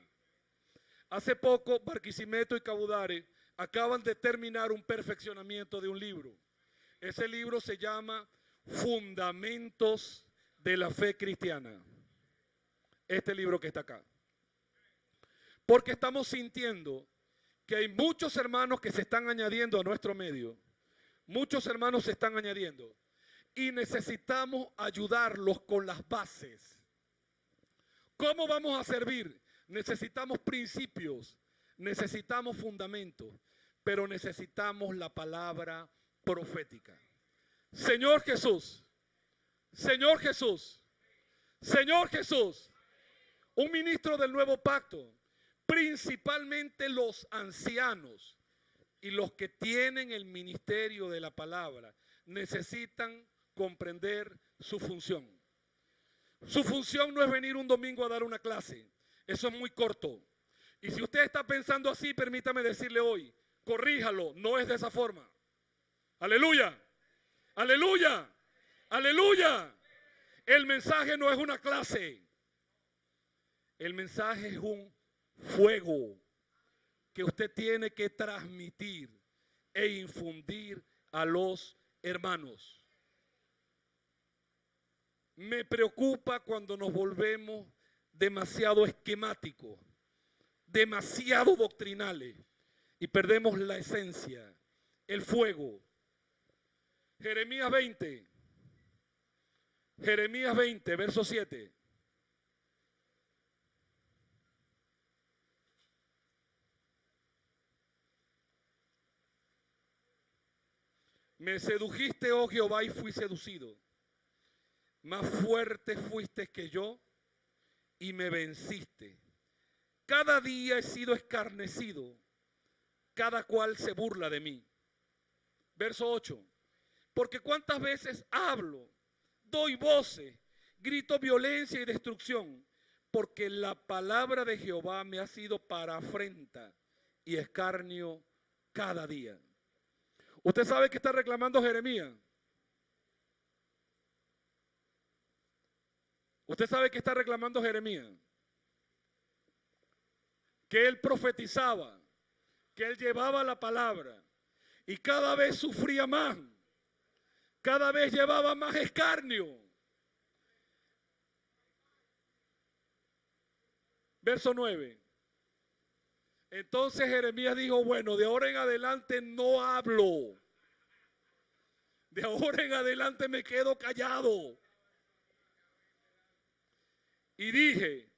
Hace poco, Barquisimeto y Cabudare acaban de terminar un perfeccionamiento de un libro. Ese libro se llama Fundamentos de la Fe Cristiana. Este libro que está acá. Porque estamos sintiendo que hay muchos hermanos que se están añadiendo a nuestro medio. Muchos hermanos se están añadiendo. Y necesitamos ayudarlos con las bases. ¿Cómo vamos a servir? Necesitamos principios, necesitamos fundamentos, pero necesitamos la palabra profética. Señor Jesús, Señor Jesús, Señor Jesús, un ministro del nuevo pacto, principalmente los ancianos y los que tienen el ministerio de la palabra, necesitan comprender su función. Su función no es venir un domingo a dar una clase. Eso es muy corto. Y si usted está pensando así, permítame decirle hoy, corríjalo, no es de esa forma. Aleluya, aleluya, aleluya. El mensaje no es una clase. El mensaje es un fuego que usted tiene que transmitir e infundir a los hermanos. Me preocupa cuando nos volvemos demasiado esquemáticos, demasiado doctrinales y perdemos la esencia, el fuego. Jeremías 20, verso 7. Me sedujiste, oh Jehová, y fui seducido. Más fuerte fuiste que yo y me venciste. Cada día he sido escarnecido, cada cual se burla de mí. Verso 8. Porque cuántas veces hablo, doy voces, grito violencia y destrucción, porque la palabra de Jehová me ha sido para afrenta y escarnio cada día. ¿Usted sabe qué está reclamando Jeremías? ¿Usted sabe qué está reclamando Jeremías? Que él profetizaba, que él llevaba la palabra y cada vez sufría más, cada vez llevaba más escarnio. Verso 9. Entonces Jeremías dijo, bueno, de ahora en adelante no hablo. De ahora en adelante me quedo callado. Y dije,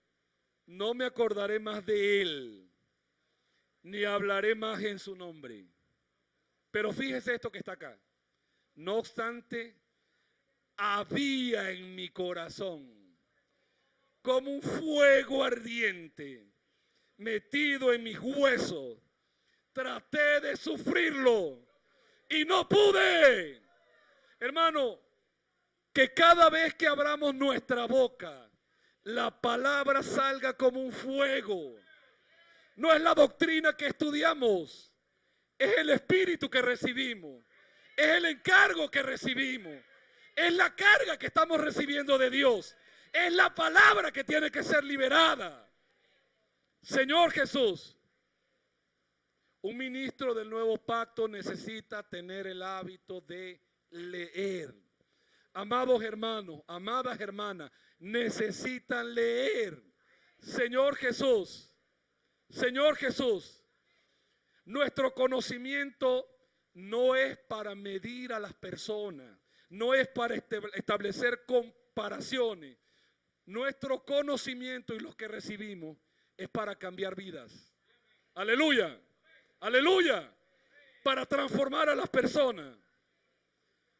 no me acordaré más de él, ni hablaré más en su nombre. Pero fíjese esto que está acá. No obstante, había en mi corazón como un fuego ardiente metido en mis huesos. Traté de sufrirlo y no pude. Hermano, que cada vez que abramos nuestra boca, la palabra salga como un fuego. No es la doctrina que estudiamos, es el espíritu que recibimos, es el encargo que recibimos, es la carga que estamos recibiendo de Dios, es la palabra que tiene que ser liberada. Señor Jesús, un ministro del nuevo pacto necesita tener el hábito de leer. Amados hermanos, amadas hermanas, necesitan leer. Señor Jesús, nuestro conocimiento no es para medir a las personas, no es para establecer comparaciones. Nuestro conocimiento y los que recibimos es para cambiar vidas. Aleluya, aleluya, para transformar a las personas.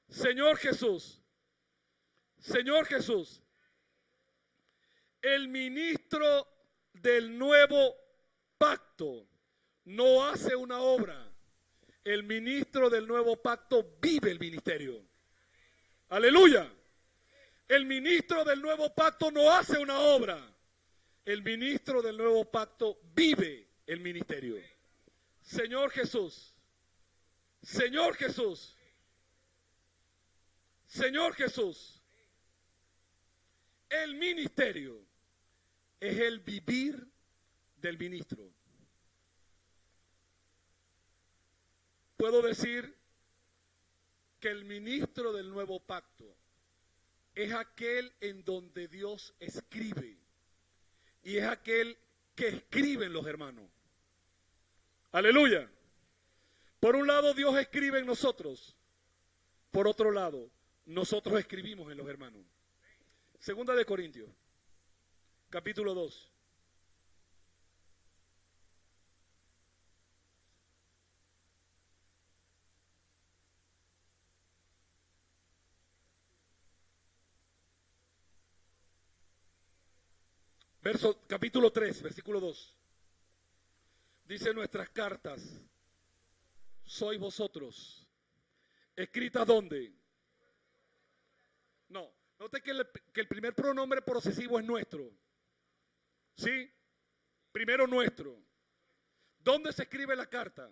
Señor Jesús, el ministro del nuevo pacto no hace una obra. El ministro del nuevo pacto vive el ministerio. Aleluya. El ministro del nuevo pacto no hace una obra. El ministro del nuevo pacto vive el ministerio. Señor Jesús, Señor Jesús. Señor Jesús. El ministerio es el vivir del ministro. Puedo decir que el ministro del nuevo pacto es aquel en donde Dios escribe y es aquel que escriben los hermanos. Aleluya. Por un lado Dios escribe en nosotros, por otro lado nosotros escribimos en los hermanos. Segunda de Corintios, capítulo 2. Capítulo 3, versículo 2. Dice: nuestras cartas sois vosotros. ¿Escritas dónde? No, note que el primer pronombre posesivo es nuestro. ¿Sí? Primero nuestro. ¿Dónde se escribe la carta?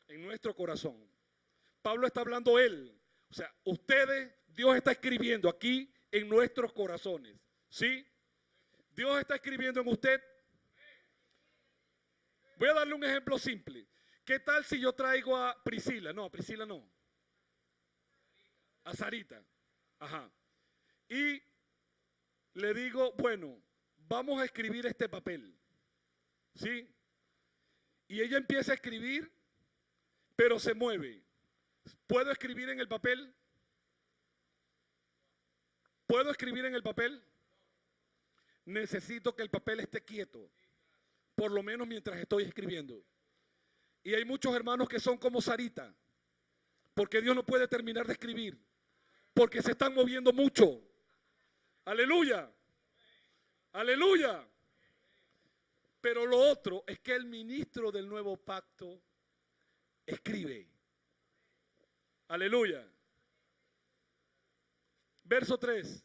En nuestro corazón. Pablo está hablando él. O sea, ustedes, Dios está escribiendo aquí en nuestros corazones. ¿Sí? Dios está escribiendo en usted. Voy a darle un ejemplo simple. ¿Qué tal si yo traigo a Priscila? No, a Priscila no. A Sarita. Ajá. Y le digo, bueno, vamos a escribir este papel. ¿Sí? Y ella empieza a escribir, pero se mueve. ¿Puedo escribir en el papel? ¿Puedo escribir en el papel? Necesito que el papel esté quieto, por lo menos mientras estoy escribiendo. Y hay muchos hermanos que son como Sarita, porque Dios no puede terminar de escribir, porque se están moviendo mucho. Aleluya, aleluya. Pero lo otro es que el ministro del nuevo pacto escribe. Aleluya. Verso 3.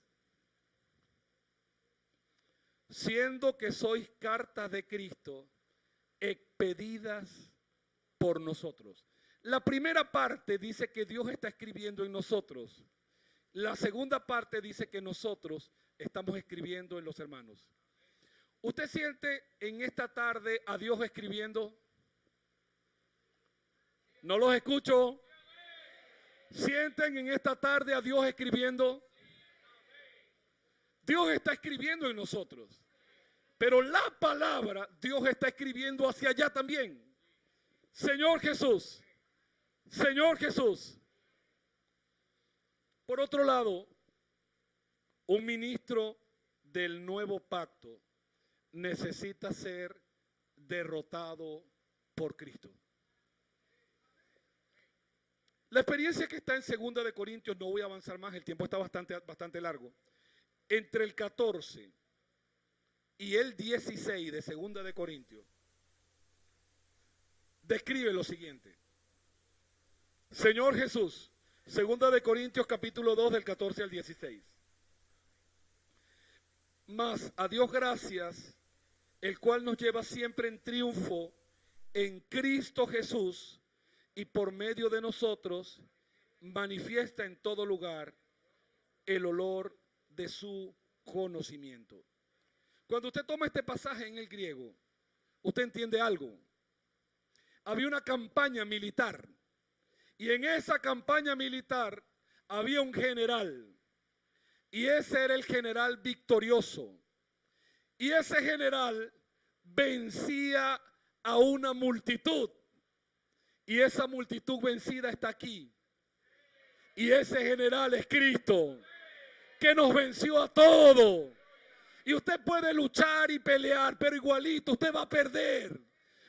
Siendo que sois cartas de Cristo, expedidas por nosotros. La primera parte dice que Dios está escribiendo en nosotros. La segunda parte dice que nosotros estamos escribiendo en los hermanos. ¿Usted siente en esta tarde a Dios escribiendo? No los escucho. ¿Sienten en esta tarde a Dios escribiendo? Dios está escribiendo en nosotros. Pero la palabra, Dios está escribiendo hacia allá también. Señor Jesús. Señor Jesús. Por otro lado, un ministro del nuevo pacto necesita ser derrotado por Cristo. La experiencia que está en 2 de Corintios, no voy a avanzar más, el tiempo está bastante largo. Entre el 14 y el 16 de 2 de Corintios, describe lo siguiente. Señor Jesús, 2 de Corintios capítulo 2 del 14 al 16. Mas a Dios gracias, el cual nos lleva siempre en triunfo en Cristo Jesús, y por medio de nosotros manifiesta en todo lugar el olor de su conocimiento. Cuando usted toma este pasaje en el griego, usted entiende algo. Había una campaña militar, y en esa campaña militar había un general, y ese era el general victorioso, y ese general vencía a una multitud, y esa multitud vencida está aquí, y ese general es Cristo, que nos venció a todos. Y usted puede luchar y pelear, pero igualito usted va a perder,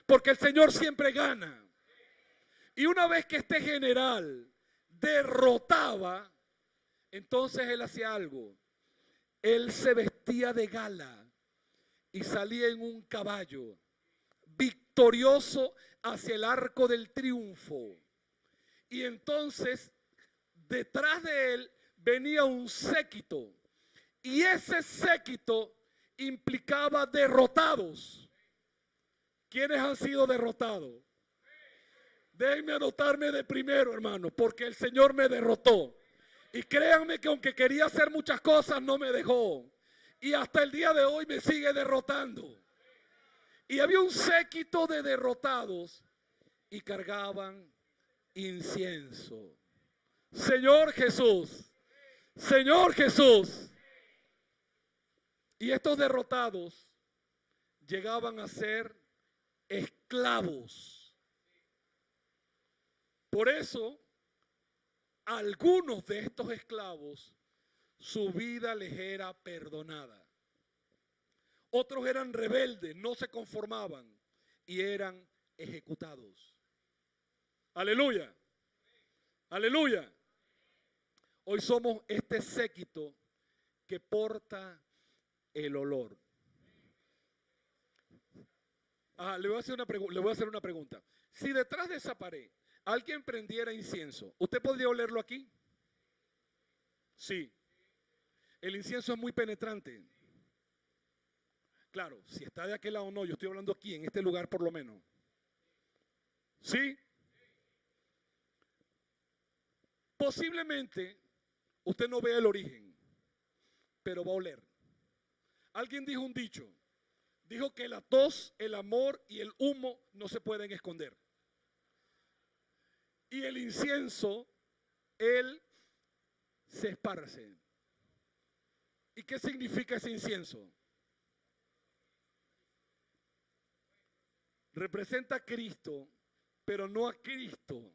porque el Señor siempre gana. Y una vez que este general derrotaba, entonces él hacía algo. Él se vestía de gala y salía en un caballo, victorioso hacia el arco del triunfo. Y entonces, detrás de él venía un séquito. Y ese séquito implicaba derrotados. ¿Quiénes han sido derrotados? Déjenme anotarme de primero, hermano, porque el Señor me derrotó. Y créanme que aunque quería hacer muchas cosas, no me dejó. Y hasta el día de hoy me sigue derrotando. Y había un séquito de derrotados y cargaban incienso. Señor Jesús, Señor Jesús. Y estos derrotados llegaban a ser esclavos. Por eso, algunos de estos esclavos, su vida les era perdonada. Otros eran rebeldes, no se conformaban y eran ejecutados. Aleluya, aleluya. Hoy somos este séquito que porta el olor. Le voy a hacer una pregunta. Si detrás de esa pared alguien prendiera incienso, ¿usted podría olerlo aquí? Sí. El incienso es muy penetrante. Claro, si está de aquel lado no, yo estoy hablando aquí, en este lugar por lo menos. ¿Sí? Posiblemente usted no vea el origen, pero va a oler. Alguien dijo un dicho, dijo que la tos, el amor y el humo no se pueden esconder. Y el incienso, él se esparce. ¿Y qué significa ese incienso? Representa a Cristo, pero no a Cristo.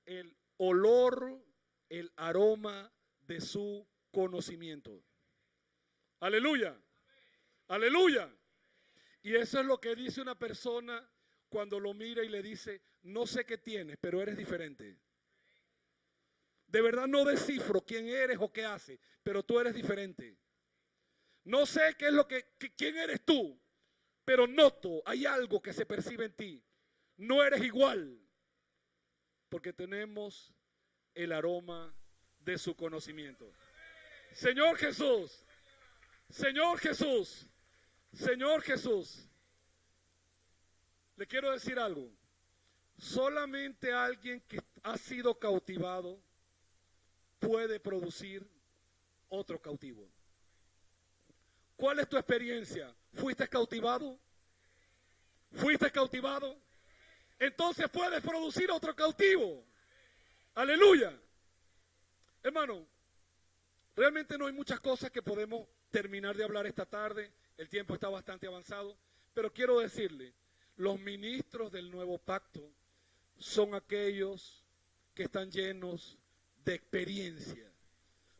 El olor, el aroma de su conocimiento. Aleluya, aleluya. Y eso es lo que dice una persona cuando lo mira y le dice, no sé qué tienes, pero eres diferente. De verdad no descifro quién eres o qué haces, pero tú eres diferente. No sé qué es quién eres tú, pero noto, hay algo que se percibe en ti. No eres igual, porque tenemos el aroma de su conocimiento. Señor Jesús, Señor Jesús, Señor Jesús. Le quiero decir algo. Solamente alguien que ha sido cautivado puede producir otro cautivo. ¿Cuál es tu experiencia? ¿Fuiste cautivado? ¿Fuiste cautivado? Entonces puedes producir otro cautivo. Aleluya. Hermano, realmente no hay muchas cosas que podemos terminar de hablar esta tarde. El tiempo está bastante avanzado. Pero quiero decirle, los ministros del nuevo pacto son aquellos que están llenos de experiencia.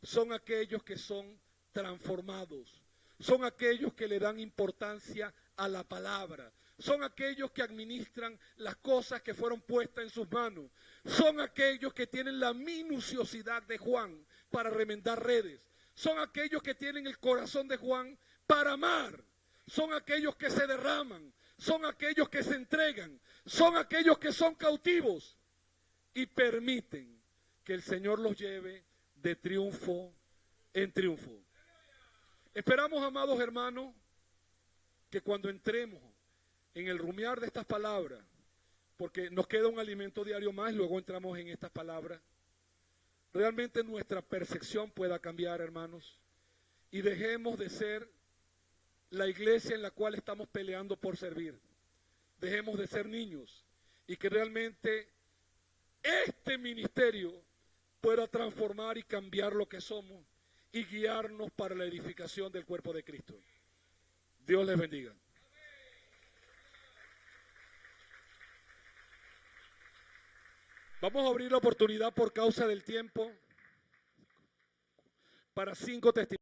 Son aquellos que son transformados. Son aquellos que le dan importancia a la palabra. Son aquellos que administran las cosas que fueron puestas en sus manos. Son aquellos que tienen la minuciosidad de Juan para remendar redes. Son aquellos que tienen el corazón de Juan para amar. Son aquellos que se derraman. Son aquellos que se entregan. Son aquellos que son cautivos y permiten que el Señor los lleve de triunfo en triunfo. Esperamos, amados hermanos, que cuando entremos en el rumiar de estas palabras, porque nos queda un alimento diario más, luego entramos en estas palabras, realmente nuestra percepción pueda cambiar, hermanos, y dejemos de ser la iglesia en la cual estamos peleando por servir. Dejemos de ser niños y que realmente este ministerio pueda transformar y cambiar lo que somos y guiarnos para la edificación del cuerpo de Cristo. Dios les bendiga. Vamos a abrir la oportunidad por causa del tiempo para 5 testimonios.